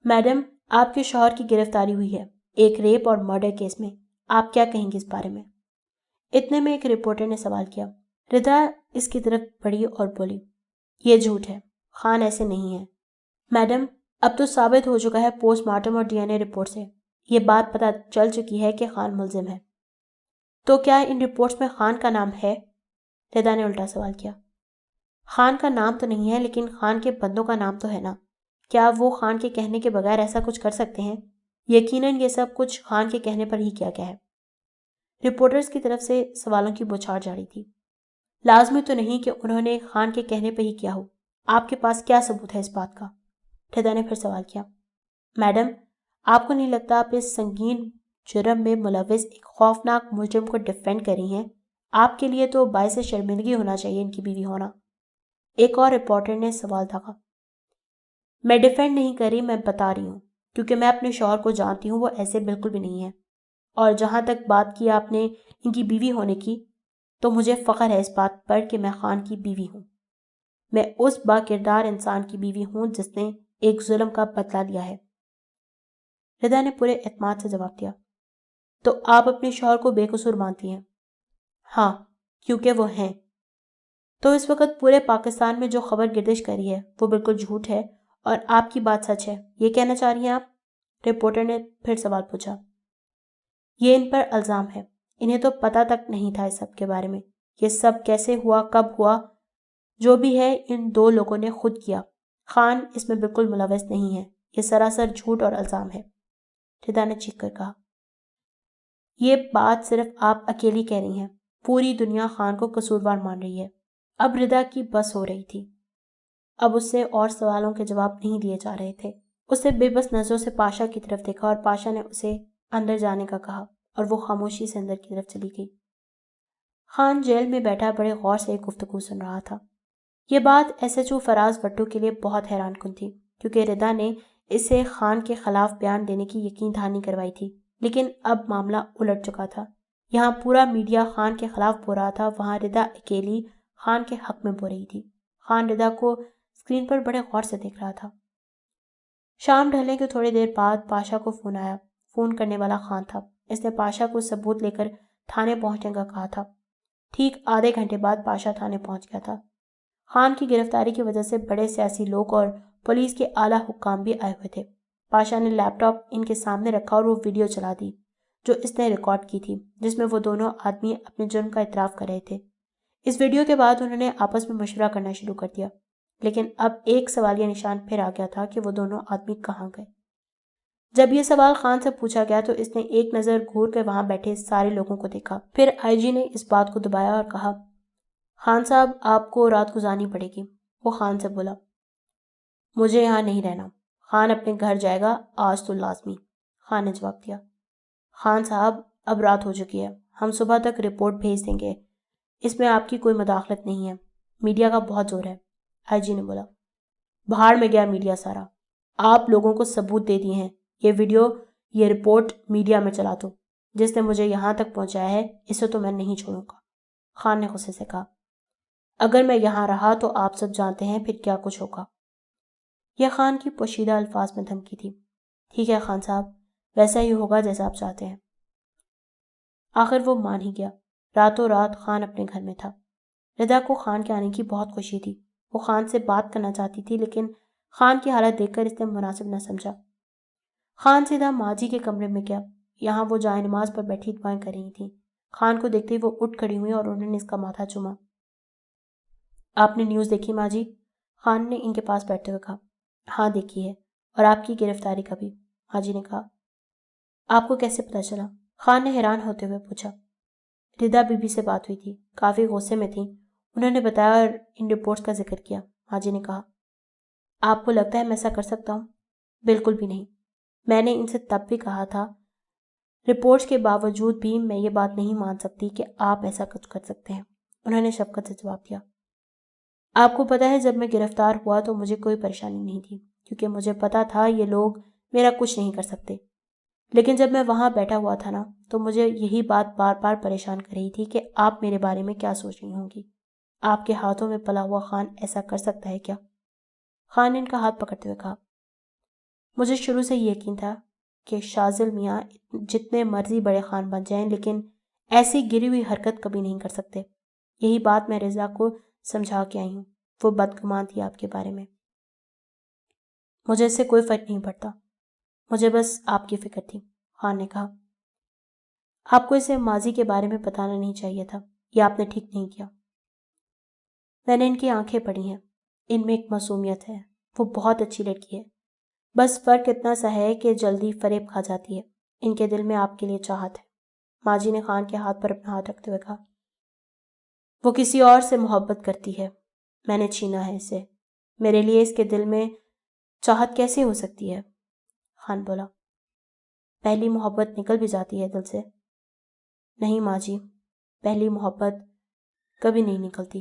میڈم آپ کے شوہر کی گرفتاری ہوئی ہے ایک ریپ اور مرڈر کیس میں، آپ کیا کہیں گے اس بارے میں؟ اتنے میں ایک رپورٹر نے سوال کیا۔ ردا اس کی طرف بڑھی اور بولی، یہ جھوٹ ہے، خان ایسے نہیں ہے۔ میڈم اب تو ثابت ہو چکا ہے پوسٹ مارٹم اور ڈی این اے رپورٹ سے، یہ بات پتہ چل چکی ہے کہ خان ملزم ہے۔ تو کیا ان رپورٹس میں خان کا نام ہے؟ ردا نے الٹا سوال کیا۔ خان کا نام تو نہیں ہے لیکن خان کے بندوں کا نام تو ہے نا، کیا وہ خان کے کہنے کے بغیر ایسا کچھ کر سکتے ہیں؟ یقیناً یہ سب کچھ خان کے کہنے پر ہی کیا گیا ہے۔ رپورٹرز کی طرف سے سوالوں کی بوچھار جاری تھی۔ لازمی تو نہیں کہ انہوں نے خان کے کہنے پہ ہی کیا ہو. آپ کے پاس کیا ثبوت ہے اس بات کا؟ ردا نے پھر سوال کیا. میڈم، آپ کو نہیں لگتا آپ اس سنگین جرم میں ملوث ایک خوفناک مجرم کو ڈیفینڈ کر رہی ہیں؟ آپ کے لیے تو باعث شرمندگی ہونا چاہیے ان کی بیوی ہونا. ایک اور رپورٹر نے سوال داغا. میں ڈیفینڈ نہیں کر رہی، میں بتا رہی ہوں، کیونکہ میں اپنے شوہر کو جانتی ہوں، وہ ایسے بالکل بھی نہیں ہے. اور جہاں تک بات کی آپ نے ان کی بیوی ہونے کی، تو مجھے فخر ہے اس بات پر کہ میں خان کی بیوی ہوں. میں اس با کردار انسان کی بیوی ہوں جس نے ایک ظلم کا بدلہ لیا ہے. ردا نے پورے اعتماد سے جواب دیا. تو آپ اپنے شوہر کو بے قصور مانتی ہیں؟ ہاں، کیونکہ وہ ہیں. تو اس وقت پورے پاکستان میں جو خبر گردش کری ہے وہ بالکل جھوٹ ہے اور آپ کی بات سچ ہے، یہ کہنا چاہ رہی ہیں آپ؟ رپورٹر نے پھر سوال پوچھا. یہ ان پر الزام ہے، انہیں تو پتہ تک نہیں تھا اس سب کے بارے میں. یہ سب کیسے ہوا، کب ہوا، جو بھی ہے ان دو لوگوں نے خود کیا. خان اس میں بالکل ملوث نہیں ہے، یہ سراسر جھوٹ اور الزام ہے. ردا نے چیخ کر کہا. یہ بات صرف آپ اکیلی کہہ رہی ہیں، پوری دنیا خان کو قصوروار مان رہی ہے. اب ردا کی بس ہو رہی تھی. اب اس سے اور سوالوں کے جواب نہیں دیے جا رہے تھے. اس نے بے بس نظروں سے پاشا کی طرف دیکھا اور پاشا نے اسے اندر جانے کا کہا اور وہ خاموشی سے اندر کی طرف چلی گئی. خان جیل میں بیٹھا بڑے غور سے ایک گفتگو سن رہا تھا. یہ بات ایس ایچ او فراز بٹو کے لیے بہت حیران کن تھی، کیونکہ ردا نے اسے خان کے خلاف بیان دینے کی یقین دہانی کروائی تھی. لیکن اب معاملہ الٹ چکا تھا. یہاں پورا میڈیا خان کے خلاف بول رہا تھا، وہاں ردا اکیلی خان کے حق میں بول رہی تھی. خان ردا کو اسکرین پر بڑے غور سے دیکھ رہا تھا. شام ڈھلنے کے تھوڑی دیر بعد پاشا کو فون آیا. فون کرنے والا خان تھا. اس نے پاشا کو ثبوت لے کر تھانے پہنچنے کا کہا تھا. ٹھیک آدھے گھنٹے بعد پاشا تھانے پہنچ گیا تھا. خان کی گرفتاری کی وجہ سے بڑے سیاسی لوگ اور پولیس کے اعلیٰ حکام بھی آئے ہوئے تھے. پاشا نے لیپ ٹاپ ان کے سامنے رکھا اور وہ ویڈیو چلا دی جو اس نے ریکارڈ کی تھی، جس میں وہ دونوں آدمی اپنے جرم کا اعتراف کر رہے تھے. اس ویڈیو کے بعد انہوں نے آپس میں مشورہ کرنا شروع کر دیا. لیکن اب ایک سوالیہ نشان پھر آ گیا تھا کہ وہ دونوں آدمی کہاں گئے. جب یہ سوال خان سے پوچھا گیا تو اس نے ایک نظر گھور کر وہاں بیٹھے سارے لوگوں کو دیکھا. پھر آئی جی نے اس بات کو دبایا اور کہا، خان صاحب آپ کو رات گزارنی پڑے گی. وہ خان سے بولا. مجھے یہاں نہیں رہنا، خان اپنے گھر جائے گا آج تو لازمی. خان نے جواب دیا. خان صاحب اب رات ہو چکی ہے، ہم صبح تک رپورٹ بھیج دیں گے، اس میں آپ کی کوئی مداخلت نہیں ہے. میڈیا کا بہت زور ہے. آئی جی نے بولا. بھاڑ میں گیا میڈیا سارا. آپ لوگوں کو ثبوت دے دیے ہیں. یہ ویڈیو، یہ رپورٹ میڈیا میں چلا دو. جس نے مجھے یہاں تک پہنچایا ہے اسے تو میں نہیں چھوڑوں گا. خان نے غصے سے کہا. اگر میں یہاں رہا تو آپ سب جانتے ہیں پھر کیا کچھ ہوگا. یہ خان کی پوشیدہ الفاظ میں دھمکی تھی. ٹھیک ہے خان صاحب، ویسا ہی ہوگا جیسا آپ چاہتے ہیں. آخر وہ مان ہی گیا. راتوں رات خان اپنے گھر میں تھا. ردا کو خان کے آنے کی بہت خوشی تھی. وہ خان سے بات کرنا چاہتی تھی، لیکن خان کی حالت دیکھ کر اس نے مناسب نہ سمجھا. خان سیدھا ماجی کے کمرے میں گیا. یہاں وہ جائے نماز پر بیٹھی دعائیں کر رہی تھیں. خان کو دیکھتے ہی وہ اٹھ کھڑی ہوئی اور انہوں نے اس کا ماتھا چوما. آپ نے نیوز دیکھی ماجی؟ خان نے ان کے پاس بیٹھتے ہوئے کہا. ہاں دیکھی ہے، اور آپ کی گرفتاری کا بھی. ماجی نے کہا. آپ کو کیسے پتا چلا؟ خان نے حیران ہوتے ہوئے پوچھا. ردا بی بی سے بات ہوئی تھی، کافی غصے میں تھیں، انہوں نے بتایا اور ان رپورٹس کا ذکر کیا. ماجی نے کہا. آپ کو لگتا ہے میں ایسا کر سکتا ہوں؟ بالکل بھی نہیں. میں نے ان سے تب بھی کہا تھا، رپورٹس کے باوجود بھی میں یہ بات نہیں مان سکتی کہ آپ ایسا کچھ کر سکتے ہیں. انہوں نے شفقت سے جواب دیا. آپ کو پتا ہے جب میں گرفتار ہوا تو مجھے کوئی پریشانی نہیں تھی، کیونکہ مجھے پتا تھا یہ لوگ میرا کچھ نہیں کر سکتے. لیکن جب میں وہاں بیٹھا ہوا تھا نا، تو مجھے یہی بات بار بار پریشان کر رہی تھی کہ آپ میرے بارے میں کیا سوچ رہی ہوں گی. آپ کے ہاتھوں میں پلا ہوا خان ایسا کر سکتا ہے کیا؟ خان نے ان کا ہاتھ پکڑتے ہوئے کہا. مجھے شروع سے یہ یقین تھا کہ شازل میاں جتنے مرضی بڑے خان بن جائیں لیکن ایسی گری ہوئی حرکت کبھی نہیں کر سکتے. یہی بات میں رضا کو سمجھا کے آئی ہوں. وہ بدگمان تھی آپ کے بارے میں. مجھے اس سے کوئی فرق نہیں پڑتا، مجھے بس آپ کی فکر تھی. خان نے کہا. آپ کو اسے ماضی کے بارے میں بتانا نہیں چاہیے تھا، یہ آپ نے ٹھیک نہیں کیا. میں نے ان کی آنکھیں پڑھی ہیں، ان میں ایک معصومیت ہے. وہ بہت اچھی لڑکی ہے، بس فرق اتنا سا ہے کہ جلدی فریب کھا جاتی ہے. ان کے دل میں آپ کے لیے چاہت ہے. ماجی نے خان کے ہاتھ پر اپنا ہاتھ رکھتے ہوئے کہا. وہ کسی اور سے محبت کرتی ہے، میں نے چھینا ہے اسے، میرے لیے اس کے دل میں چاہت کیسے ہو سکتی ہے؟ خان بولا، پہلی محبت نکل بھی جاتی ہے دل سے؟ نہیں ماں جی، پہلی محبت کبھی نہیں نکلتی۔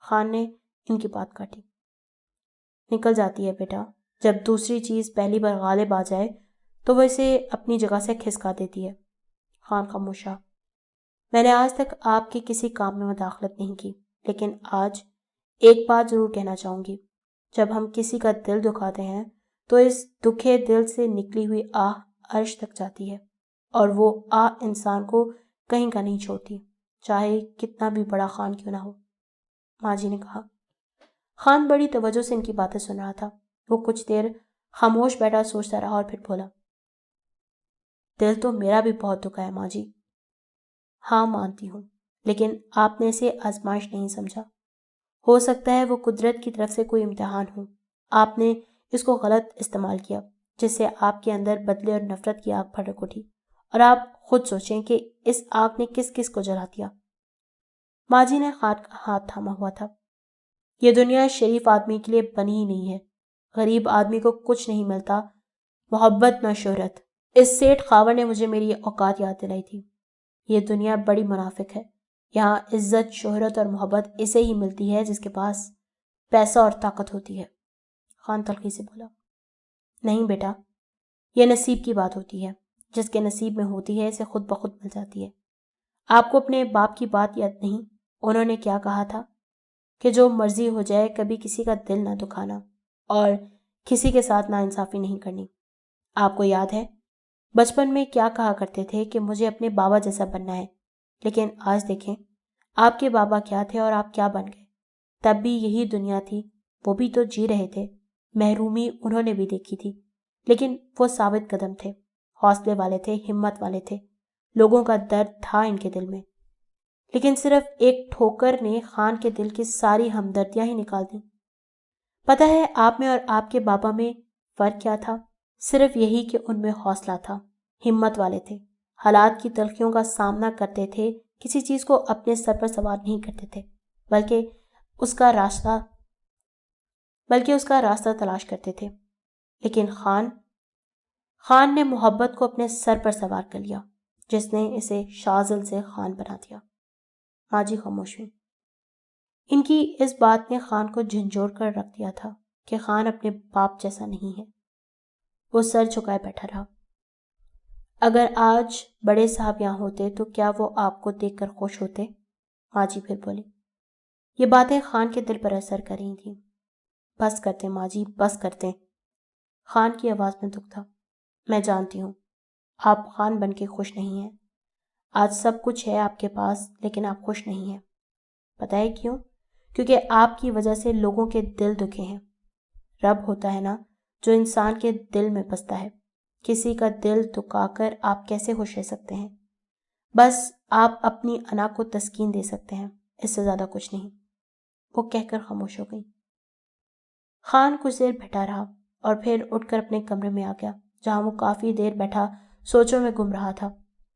خان نے ان کی بات کاٹی۔ نکل جاتی ہے بیٹا، جب دوسری چیز پہلی بار غالب آ جائے تو وہ اسے اپنی جگہ سے کھسکا دیتی ہے۔ خان خاموش رہا۔ میں نے آج تک آپ کے کسی کام میں مداخلت نہیں کی، لیکن آج ایک بات ضرور کہنا چاہوں گی۔ جب ہم کسی کا دل دکھاتے ہیں تو اس دکھے دل سے نکلی ہوئی آہ عرش تک جاتی ہے، اور وہ آہ انسان کو کہیں کا نہیں چھوڑتی، چاہے کتنا بھی بڑا خان کیوں نہ ہو، ماں جی نے کہا۔ خان بڑی توجہ سے ان کی باتیں سن رہا تھا۔ وہ کچھ دیر خاموش بیٹھا سوچتا رہا اور پھر بولا، دل تو میرا بھی بہت دکھا ہے ماں جی۔ ہاں مانتی ہوں، لیکن آپ نے اسے آزمائش نہیں سمجھا۔ ہو سکتا ہے وہ قدرت کی طرف سے کوئی امتحان ہو، آپ نے اس کو غلط استعمال کیا، جس سے آپ کے اندر بدلے اور نفرت کی آگ بھڑک اٹھی، اور آپ خود سوچیں کہ اس آگ نے کس کس کو جلا دیا۔ ماں جی نے خان کا ہاتھ تھاما ہوا تھا۔ یہ دنیا شریف آدمی کے لیے بنی ہی نہیں ہے، غریب آدمی کو کچھ نہیں ملتا، محبت نہ شہرت۔ اس سیٹھ خاور نے مجھے میری اوقات یاد دلائی تھی۔ یہ دنیا بڑی منافق ہے، یہاں عزت، شہرت اور محبت اسے ہی ملتی ہے جس کے پاس پیسہ اور طاقت ہوتی ہے۔ خان تلخی سے بولا، نہیں بیٹا، یہ نصیب کی بات ہوتی ہے، جس کے نصیب میں ہوتی ہے اسے خود بخود مل جاتی ہے۔ آپ کو اپنے باپ کی بات یاد نہیں؟ انہوں نے کیا کہا تھا کہ جو مرضی ہو جائے کبھی کسی کا دل نہ دکھانا اور کسی کے ساتھ ناانصافی نہیں کرنی۔ آپ کو یاد ہے بچپن میں کیا کہا کرتے تھے کہ مجھے اپنے بابا جیسا بننا ہے، لیکن آج دیکھیں آپ کے بابا کیا تھے اور آپ کیا بن گئے۔ تب بھی یہی دنیا تھی، وہ بھی تو جی رہے تھے، محرومی انہوں نے بھی دیکھی تھی، لیکن وہ ثابت قدم تھے، حوصلے والے تھے، ہمت والے تھے، لوگوں کا درد تھا ان کے دل میں، لیکن صرف ایک ٹھوکر نے خان کے دل کی ساری ہمدردیاں ہی نکال دیں۔ پتہ ہے آپ میں اور آپ کے بابا میں فرق کیا تھا؟ صرف یہی کہ ان میں حوصلہ تھا، ہمت والے تھے، حالات کی تلخیوں کا سامنا کرتے تھے، کسی چیز کو اپنے سر پر سوار نہیں کرتے تھے، بلکہ اس کا راستہ تلاش کرتے تھے۔ لیکن خان نے محبت کو اپنے سر پر سوار کر لیا، جس نے اسے شازل سے خان بنا دیا۔ ماں جی خاموش ہوئی۔ ان کی اس بات نے خان کو جھنجھوڑ کر رکھ دیا تھا کہ خان اپنے باپ جیسا نہیں ہے۔ وہ سر جھکائے بیٹھا رہا۔ اگر آج بڑے صاحب یہاں ہوتے تو کیا وہ آپ کو دیکھ کر خوش ہوتے؟ ماں جی پھر بولی۔ یہ باتیں خان کے دل پر اثر کر رہی تھیں۔ بس کرتے ماں جی، بس کرتے۔ خان کی آواز میں دکھ تھا۔ میں جانتی ہوں آپ خان بن کے خوش نہیں ہیں۔ آج سب کچھ ہے آپ کے پاس، لیکن آپ خوش نہیں ہیں۔ پتہ ہے کیوں؟ کیونکہ آپ کی وجہ سے لوگوں کے دل دکھے ہیں۔ رب ہوتا ہے نا جو انسان کے دل میں بستا ہے، کسی کا دل دکھا کر آپ کیسے خوش رہ سکتے ہیں؟ بس آپ اپنی انا کو تسکین دے سکتے ہیں، اس سے زیادہ کچھ نہیں۔ وہ کہہ کر خاموش ہو گئی۔ خان کچھ دیر بیٹھا رہا اور پھر اٹھ کر اپنے کمرے میں آ گیا، جہاں وہ کافی دیر بیٹھا سوچوں میں گم رہا تھا۔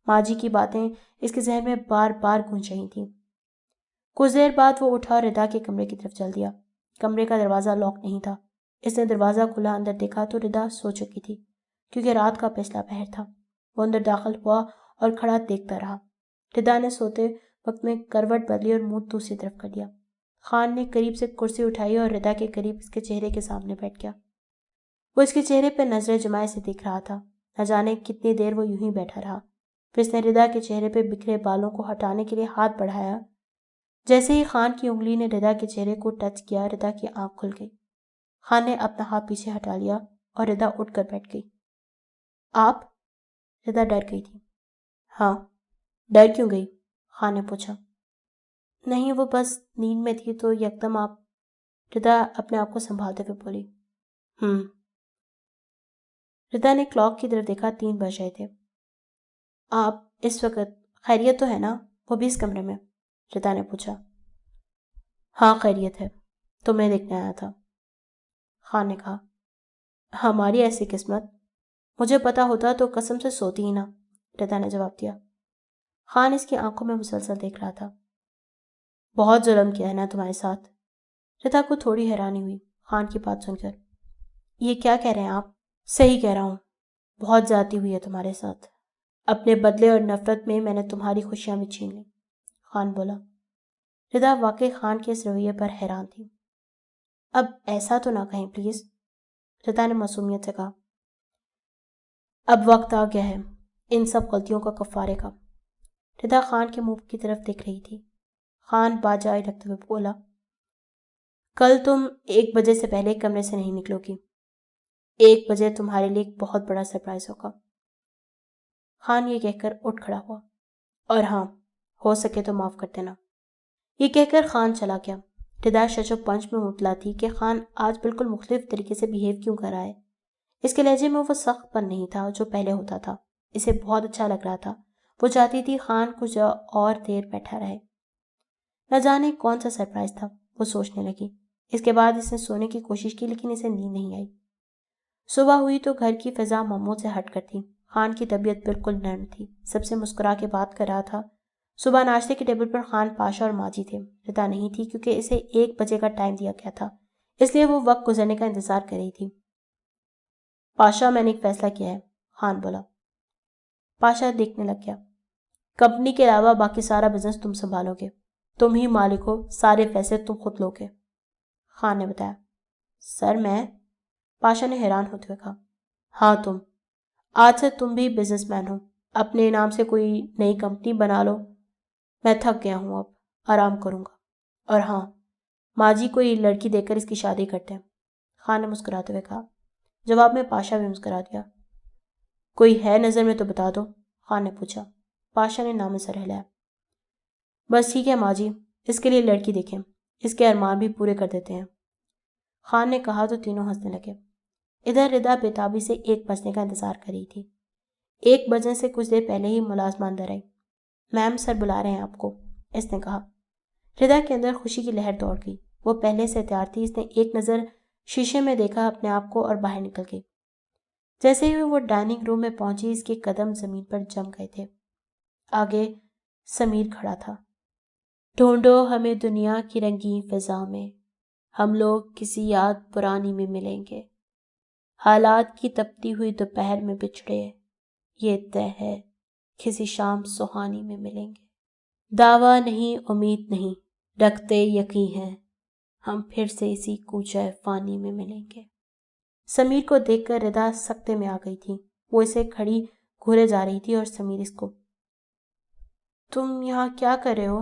ماں جی کی باتیں اس کے ذہن میں بار بار گونج رہی تھیں۔ کچھ دیر بعد وہ اٹھا اور ردا کے کمرے کی طرف چل دیا۔ کمرے کا دروازہ لاک نہیں تھا۔ اس نے دروازہ کھلا اندر دیکھا تو ردا سو چکی تھی، کیونکہ رات کا پچھلا پہر تھا۔ وہ اندر داخل ہوا اور کھڑا دیکھتا رہا۔ ردا نے سوتے وقت میں کروٹ بدلی اور منہ دوسری طرف کر دیا۔ خان نے قریب سے کرسی اٹھائی اور ردا کے قریب اس کے چہرے کے سامنے بیٹھ گیا۔ وہ اس کے چہرے پہ نظریں جمائے سے دیکھ رہا تھا۔ نہ جانے کتنی دیر وہ یوں ہی بیٹھا رہا۔ پھر اس نے ردا کے چہرے پہ بکھرے بالوں کو ہٹانے کے لیے ہاتھ بڑھایا۔ جیسے ہی خان کی انگلی نے ردا کے چہرے کو ٹچ کیا، ردا کی آنکھ کھل گئی۔ خان نے اپنا ہاتھ پیچھے ہٹا لیا اور ردا اٹھ کر بیٹھ گئی۔ آپ؟ ردا ڈر گئی تھی۔ ہاں، ڈر کیوں گئی؟ خان نے پوچھا۔ نہیں، وہ بس نیند میں تھی تو یکدم آپ، ردا اپنے آپ کو سنبھالتے ہوئے بولی۔ ردا نے کلاک کی طرف دیکھا، 3 بج رہے تھے۔ آپ اس وقت خیریت تو ہے نا؟ وہ بھی اس کمرے میں؟ ردا نے پوچھا۔ ہاں خیریت ہے، تمہیں دیکھنے آیا تھا، خان نے کہا۔ ہماری ایسی قسمت، مجھے پتا ہوتا تو قسم سے سوتی ہی نہ، ردا نے جواب دیا۔ خان اس کی آنکھوں میں مسلسل دیکھ رہا تھا۔ بہت ظلم کیا ہے نا تمہارے ساتھ؟ ردا کو تھوڑی حیرانی ہوئی خان کی بات سن کر۔ یہ کیا کہہ رہے ہیں آپ؟ صحیح کہہ رہا ہوں، بہت زیادتی ہوئی ہے تمہارے ساتھ۔ اپنے بدلے اور نفرت میں نے تمہاری خوشیاں بھی چھین لی، خان بولا۔ ردا واقعی خان کے اس رویے پر حیران تھی۔ اب ایسا تو نہ کہیں پلیز، ردا نے معصومیت سے کہا۔ اب وقت آ گیا ہے ان سب غلطیوں کا کفارے کا۔ ردا خان کے منہ کی طرف دیکھ رہی تھی۔ خان بات جاری رکھتے ہوئے بولا، کل تم 1 بجے سے پہلے کمرے سے نہیں نکلو گی۔ 1 بجے تمہارے لیے ایک بہت بڑا سرپرائز ہوگا۔ خان یہ کہہ کر اٹھ کھڑا ہوا۔ اور ہاں، ہو سکے تو معاف کر دینا۔ یہ کہہ کر خان چلا گیا۔ ردا شش و پنج میں مطلع تھی کہ خان آج بالکل مختلف طریقے سے بیہیو کیوں کر رہا ہے۔ اس کے لہجے میں وہ سخت پن نہیں تھا جو پہلے ہوتا تھا۔ اسے بہت اچھا لگ رہا تھا۔ وہ چاہتی تھی خان کچھ اور دیر بیٹھا رہے۔ نہ جانے کون سا سرپرائز تھا، وہ سوچنے لگی۔ اس کے بعد اس نے سونے کی کوشش کی لیکن اسے نیند نہیں آئی۔ صبح ہوئی تو گھر کی فضا معمول سے ہٹ کر تھی۔ خان کی طبیعت بالکل نرم تھی، سب سے مسکرا کے بات کر رہا تھا۔ صبح ناشتے کے ٹیبل پر خان، پاشا اور ماجی تھے۔ ردا نہیں تھی کیونکہ اسے 1 بجے کا ٹائم دیا گیا تھا، اس لیے وہ وقت گزرنے کا انتظار کر رہی تھی۔ پاشا، میں نے ایک فیصلہ کیا ہے، خان بولا۔ پاشا دیکھنے لگ گیا۔ کمپنی کے علاوہ باقی سارا بزنس تم سنبھالو گے، تم ہی مالک ہو، سارے فیصلے تم خود لو گے، خان نے بتایا۔ سر میں؟ پاشا نے حیران ہوتے ہوئے کہا۔ ہاں تم، آج سے تم بھی بزنس مین ہو، اپنے نام سے کوئی نئی کمپنی بنا لو۔ میں تھک گیا ہوں، اب آرام کروں گا۔ اور ہاں، ماجی کوئی لڑکی دیکھ کر اس کی شادی کرتے ہیں، خان نے مسکراتے ہوئے کہا۔ جواب میں پاشا بھی مسکرا دیا۔ کوئی ہے نظر میں تو بتا دو، خان نے پوچھا۔ پاشا نے نام سر ہلایا۔ بس ٹھیک ہے ماجی، اس کے لیے لڑکی دیکھیں، اس کے ارمان بھی پورے کر دیتے ہیں، خان نے کہا تو تینوں ہنسنے لگے۔ ادھر ردا بےتابی سے 1 بجنے کا انتظار کر رہی تھی۔ 1 بجنے سے کچھ دیر پہلے ہی ملازمہ اندر آئی۔ میم، سر بلا رہے ہیں آپ کو، اس نے کہا۔ ردا کے اندر خوشی کی لہر دوڑ گئی۔ وہ پہلے سے تیار تھی۔ اس نے ایک نظر شیشے میں دیکھا اپنے آپ کو اور باہر نکل گئی۔ جیسے ہی وہ ڈائننگ روم میں پہنچی، اس کے قدم زمین پر جم گئے تھے۔ آگے سمیر کھڑا تھا۔ ڈھونڈو ہمیں دنیا کی رنگین فضا میں، ہم لوگ کسی یاد پرانی میں ملیں گے، حالات کی تپتی ہوئی دوپہر میں بچھڑے، یہ طے ہے کسی شام سہانی میں ملیں گے، دعویٰ نہیں امید نہیں رکھتے یقین ہے، ہم پھر سے اسی کوچہ فانی میں ملیں گے۔ سمیر کو دیکھ کر ردا سکتے میں آ گئی تھی۔ وہ اسے کھڑی گھورے جا رہی تھی اور سمیر اس کو۔ تم یہاں کیا کر رہے ہو؟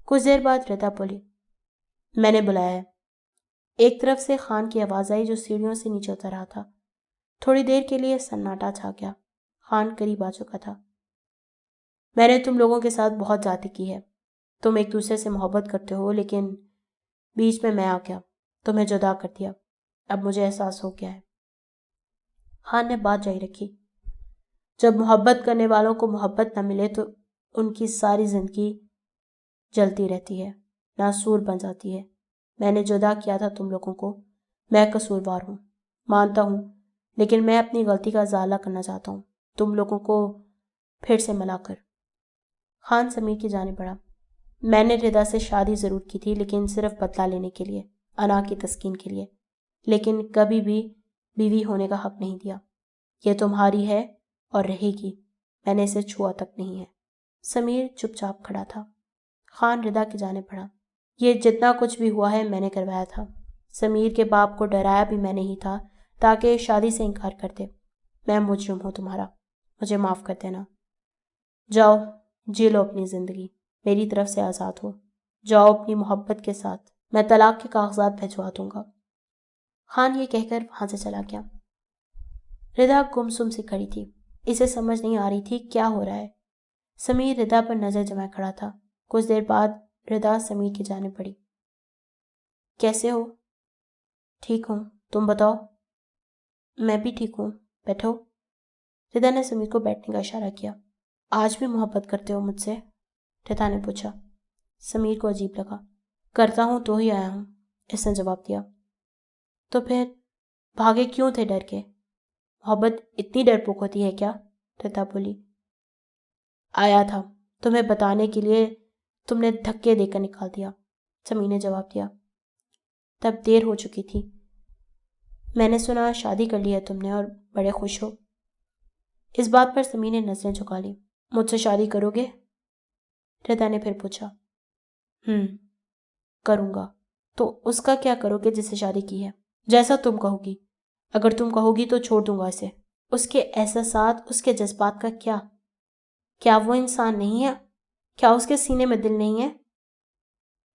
کچھ دیر بعد ردا بولی، میں نے بلایا ہے۔ ایک طرف سے خان کی آواز آئی جو سیڑھیوں سے نیچے اتر رہا تھا۔ تھوڑی دیر کے لیے سناٹا چھا گیا۔ خان قریب آ چکا تھا۔ میں نے تم لوگوں کے ساتھ بہت زیادتی کی ہے۔ تم ایک دوسرے سے محبت کرتے ہو لیکن بیچ میں آ گیا، تمہیں جدا کر دیا۔ اب مجھے احساس ہو گیا ہے۔ خان نے بات جاری رکھی، جب محبت کرنے والوں کو محبت نہ ملے تو ان کی ساری زندگی جلتی رہتی ہے، ناسور بن جاتی ہے۔ میں نے جدا کیا تھا تم لوگوں کو، میں قصوروار ہوں، مانتا ہوں، لیکن میں اپنی غلطی کا ازالہ کرنا چاہتا ہوں تم لوگوں کو پھر سے ملا کر۔ خان سمیر کی جانب بڑھا۔ میں نے ردا سے شادی ضرور کی تھی لیکن صرف بدلہ لینے کے لیے، انا کی تسکین کے لیے، لیکن کبھی بھی بیوی ہونے کا حق نہیں دیا۔ یہ تمہاری ہے اور رہے گی، میں نے اسے چھوا تک نہیں ہے۔ سمیر چپ چاپ کھڑا تھا۔ خان ردا کی جانب بڑھا۔ یہ جتنا کچھ بھی ہوا ہے میں نے کروایا تھا۔ سمیر کے باپ کو ڈرایا بھی میں نے ہی تھا تاکہ شادی سے انکار کر دے۔ میں مجرم ہوں تمہارا، مجھے معاف کر دینا۔ جاؤ جی لو اپنی زندگی، میری طرف سے آزاد ہو، جاؤ اپنی محبت کے ساتھ، میں طلاق کے کاغذات بھجوا دوں گا۔ خان یہ کہہ کر وہاں سے چلا گیا۔ ردا گمسم سی کھڑی تھی، اسے سمجھ نہیں آ رہی تھی کیا ہو رہا ہے۔ سمیر ردا پر نظر جمائے کھڑا تھا۔ کچھ دیر بعد ردا سمیر کی جانب بڑھی۔ کیسے ہو؟ ٹھیک ہوں، تم بتاؤ؟ میں بھی ٹھیک ہوں، بیٹھو۔ ردا نے سمیر کو بیٹھنے کا اشارہ کیا۔ آج بھی محبت کرتے ہو مجھ سے؟ ردا نے پوچھا۔ سمیر کو عجیب لگا۔ کرتا ہوں تو ہی آیا ہوں، اس نے جواب دیا۔ تو پھر بھاگے کیوں تھے ڈر کے؟ محبت اتنی ڈرپوک ہوتی ہے کیا؟ ردا بولی۔ آیا تھا تمہیں بتانے کے لیے تم نے دھکے دے کر نکال دیا، سمیر نے جواب دیا۔ تب دیر ہو چکی تھی۔ میں نے سنا شادی کر لی ہے تم نے اور بڑے خوش ہو۔ اس بات پر سمیر نے نظریں جھکا لی۔ مجھ سے شادی کرو گے؟ ردا نے پھر پوچھا۔ کروں گا۔ تو اس کا کیا کرو گے جس سے شادی کی ہے؟ جیسا تم کہو گی۔ اگر تم کہو گی تو چھوڑ دوں گا اسے۔ اس کے احساسات، اس کے جذبات کا کیا؟ کیا وہ انسان نہیں ہے؟ کیا اس کے سینے میں دل نہیں ہے؟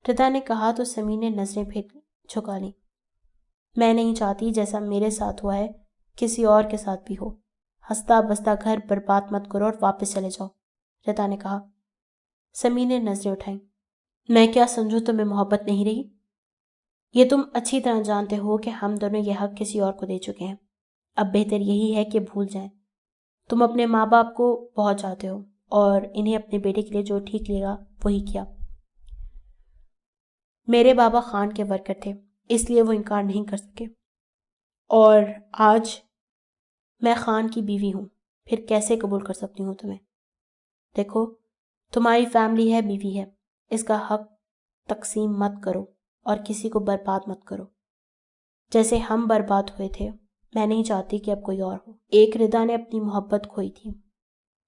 ردا نے کہا تو سمیر نے نظریں پھر جھکا لی۔ میں نہیں چاہتی جیسا میرے ساتھ ہوا ہے کسی اور کے ساتھ بھی ہو۔ ہنستا بستا گھر برباد مت کرو اور واپس چلے جاؤ، ردا نے کہا۔ سمیر نے نظریں اٹھائیں۔ میں کیا سمجھوں تمہیں محبت نہیں رہی؟ یہ تم اچھی طرح جانتے ہو کہ ہم دونوں یہ حق کسی اور کو دے چکے ہیں۔ اب بہتر یہی ہے کہ بھول جائیں۔ تم اپنے ماں باپ کو بہت چاہتے ہو اور انہیں اپنے بیٹے کے لیے جو ٹھیک لے گا وہی کیا۔ میرے بابا خان کے ورکر تھے، اس لیے وہ انکار نہیں کر سکے، اور آج میں خان کی بیوی ہوں، پھر کیسے قبول کر سکتی ہوں تمہیں؟ دیکھو، تمہاری فیملی ہے، بیوی ہے، اس کا حق تقسیم مت کرو اور کسی کو برباد مت کرو۔ جیسے ہم برباد ہوئے تھے، میں نہیں چاہتی کہ اب کوئی اور ہو۔ ایک ردا نے اپنی محبت کھوئی تھی،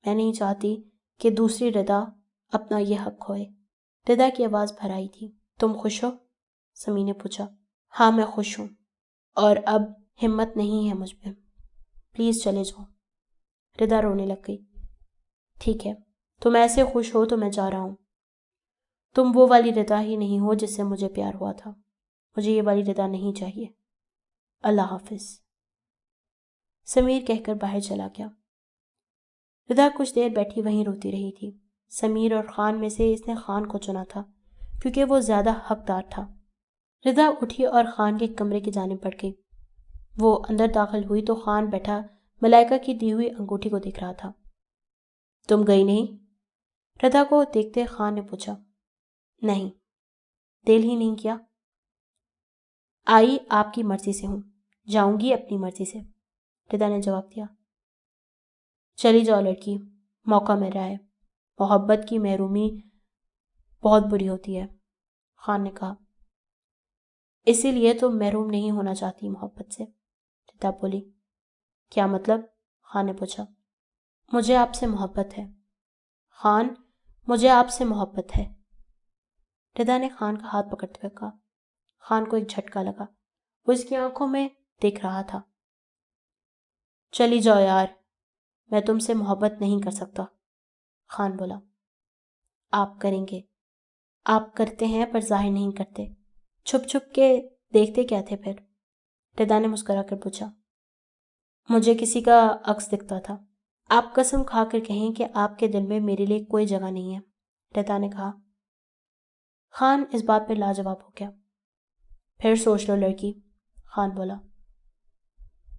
میں نہیں چاہتی کہ دوسری ردا اپنا یہ حق کھوئے۔ ردا کی آواز بھر آئی تھی۔ تم خوش ہو؟ سمیر نے پوچھا۔ ہاں میں خوش ہوں، اور اب ہمت نہیں ہے مجھ میں۔ پلیز چلے جاؤ۔ ردا رونے لگ گئی۔ ٹھیک ہے، تم ایسے خوش ہو تو میں جا رہا ہوں۔ تم وہ والی ردا ہی نہیں ہو جس سے مجھے پیار ہوا تھا۔ مجھے یہ والی ردا نہیں چاہیے۔ اللہ حافظ، سمیر کہہ کر باہر چلا گیا۔ ردا کچھ دیر بیٹھی وہیں روتی رہی تھی۔ سمیر اور خان میں سے اس نے خان کو چنا تھا کیونکہ وہ زیادہ حقدار تھا۔ ردا اٹھی اور خان کے کمرے کی جانب بڑھ گئی۔ وہ اندر داخل ہوئی تو خان بیٹھا ملائکہ کی دی ہوئی انگوٹھی کو دیکھ رہا تھا۔ تم گئی نہیں؟ ردا کو دیکھتے خان نے پوچھا۔ نہیں، دل ہی نہیں کیا۔ آئی آپ کی مرضی سے ہوں، جاؤں گی اپنی مرضی سے، ردا نے جواب دیا۔ چلی جاؤ لڑکی، موقع مل رہا ہے۔ محبت کی محرومی بہت بری ہوتی ہے، خان نے کہا۔ اسی لیے تو محروم نہیں ہونا چاہتی محبت سے، ردا بولی۔ کیا مطلب؟ خان نے پوچھا۔ مجھے آپ سے محبت ہے خان، مجھے آپ سے محبت ہے، ردا نے خان کا ہاتھ پکڑتے ہوئے کہا۔ خان کو ایک جھٹکا لگا، وہ اس کی آنکھوں میں دیکھ رہا تھا۔ چلی جاؤ یار، میں تم سے محبت نہیں کر سکتا، خان بولا۔ آپ کریں گے، آپ کرتے ہیں پر ظاہر نہیں کرتے۔ چھپ چھپ کے دیکھتے کیا تھے پھر؟ ردا نے مسکرا کر پوچھا۔ مجھے کسی کا عکس دکھتا تھا۔ آپ قسم کھا کر کہیں کہ آپ کے دل میں میرے لیے کوئی جگہ نہیں ہے، ردا نے کہا۔ خان اس بات پہ لاجواب ہو گیا۔ پھر سوچ لو لڑکی، خان بولا۔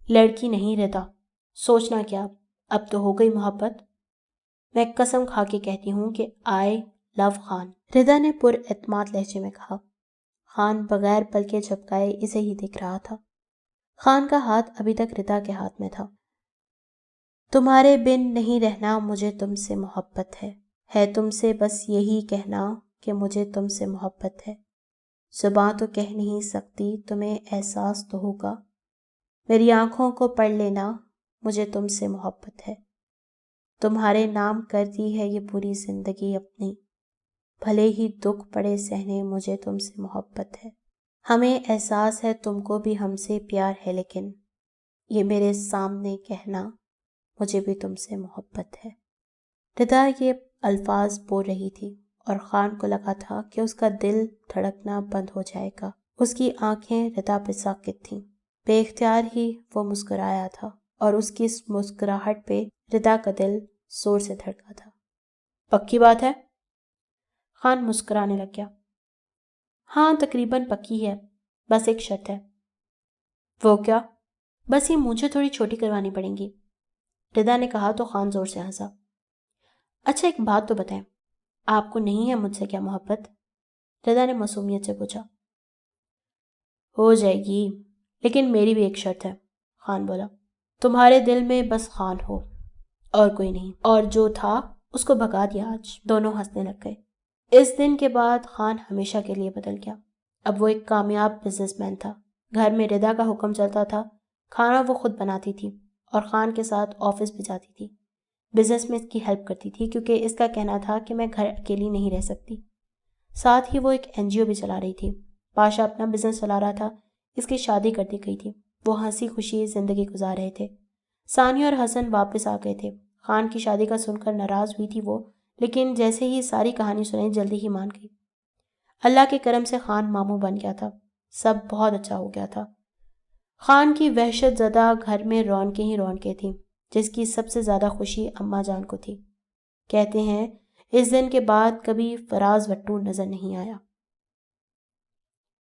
لڑکی نہیں ردا، سوچنا کیا، اب تو ہو گئی محبت۔ میں قسم کھا کے کہتی ہوں کہ آئی لو خان، ردا نے پر اعتماد لہجے میں کہا۔ خان بغیر پلکیں جھپکائے اسے ہی دیکھ رہا تھا۔ خان کا ہاتھ ابھی تک ردا کے ہاتھ میں تھا۔ تمہارے بن نہیں رہنا، مجھے تم سے محبت ہے تم سے بس یہی کہنا کہ مجھے تم سے محبت ہے۔ زباں تو کہہ نہیں سکتی، تمہیں احساس تو ہوگا۔ میری آنکھوں کو پڑھ لینا، مجھے تم سے محبت ہے۔ تمہارے نام کر دی ہے یہ پوری زندگی اپنی، بھلے ہی دکھ پڑے سہنے، مجھے تم سے محبت ہے۔ ہمیں احساس ہے تم کو بھی ہم سے پیار ہے، لیکن یہ میرے سامنے کہنا، مجھے بھی تم سے محبت ہے۔ ردا یہ الفاظ بول رہی تھی اور خان کو لگا تھا کہ اس کا دل دھڑکنا بند ہو جائے گا۔ اس کی آنکھیں ردا پہ ساکت تھیں۔ بے اختیار ہی وہ مسکرایا تھا اور اس کی اس مسکراہٹ پہ ردا کا دل زور سے دھڑکا تھا۔ پکی بات ہے؟ خان مسکرانے لگ گیا۔ ہاں تقریباً پکی ہے، بس ایک شرط ہے۔ وہ کیا؟ بس یہ مجھے تھوڑی چھوٹی کروانی پڑیں گی، ردا نے کہا تو خان زور سے ہنسا۔ اچھا ایک بات تو بتائیں، آپ کو نہیں ہے مجھ سے کیا محبت؟ ردا نے معصومیت سے پوچھا۔ ہو جائے گی، لیکن میری بھی ایک شرط ہے، خان بولا۔ تمہارے دل میں بس خان ہو اور کوئی نہیں، اور جو تھا اس کو بھگا دیا آج۔ دونوں ہنسنے لگ گئے۔ اس دن کے بعد خان ہمیشہ کے لیے بدل گیا۔ اب وہ ایک کامیاب بزنس مین تھا۔ گھر میں ردا کا حکم چلتا تھا، کھانا وہ خود بناتی تھی اور خان کے ساتھ آفس بھی جاتی تھی، بزنس میں اس کی ہیلپ کرتی تھی کیونکہ اس کا کہنا تھا کہ میں گھر اکیلی نہیں رہ سکتی۔ ساتھ ہی وہ ایک NGO بھی چلا رہی تھی۔ پاشا اپنا بزنس چلا رہا تھا، اس کی شادی کر دی گئی تھی، وہ ہنسی خوشی زندگی گزار رہے تھے۔ ثانیہ اور حسن واپس آ گئے تھے۔ خان کی شادی کا سن کر ناراض ہوئی تھی وہ، لیکن جیسے ہی ساری کہانی سنی جلدی ہی مان گئی۔ اللہ کے کرم سے خان ماموں بن گیا تھا، سب بہت اچھا ہو گیا تھا۔ خان کی وحشت زدہ گھر میں رونقیں ہی رونقیں تھیں، جس کی سب سے زیادہ خوشی اماں جان کو تھی۔ کہتے ہیں اس دن کے بعد کبھی فراز وٹو نظر نہیں آیا۔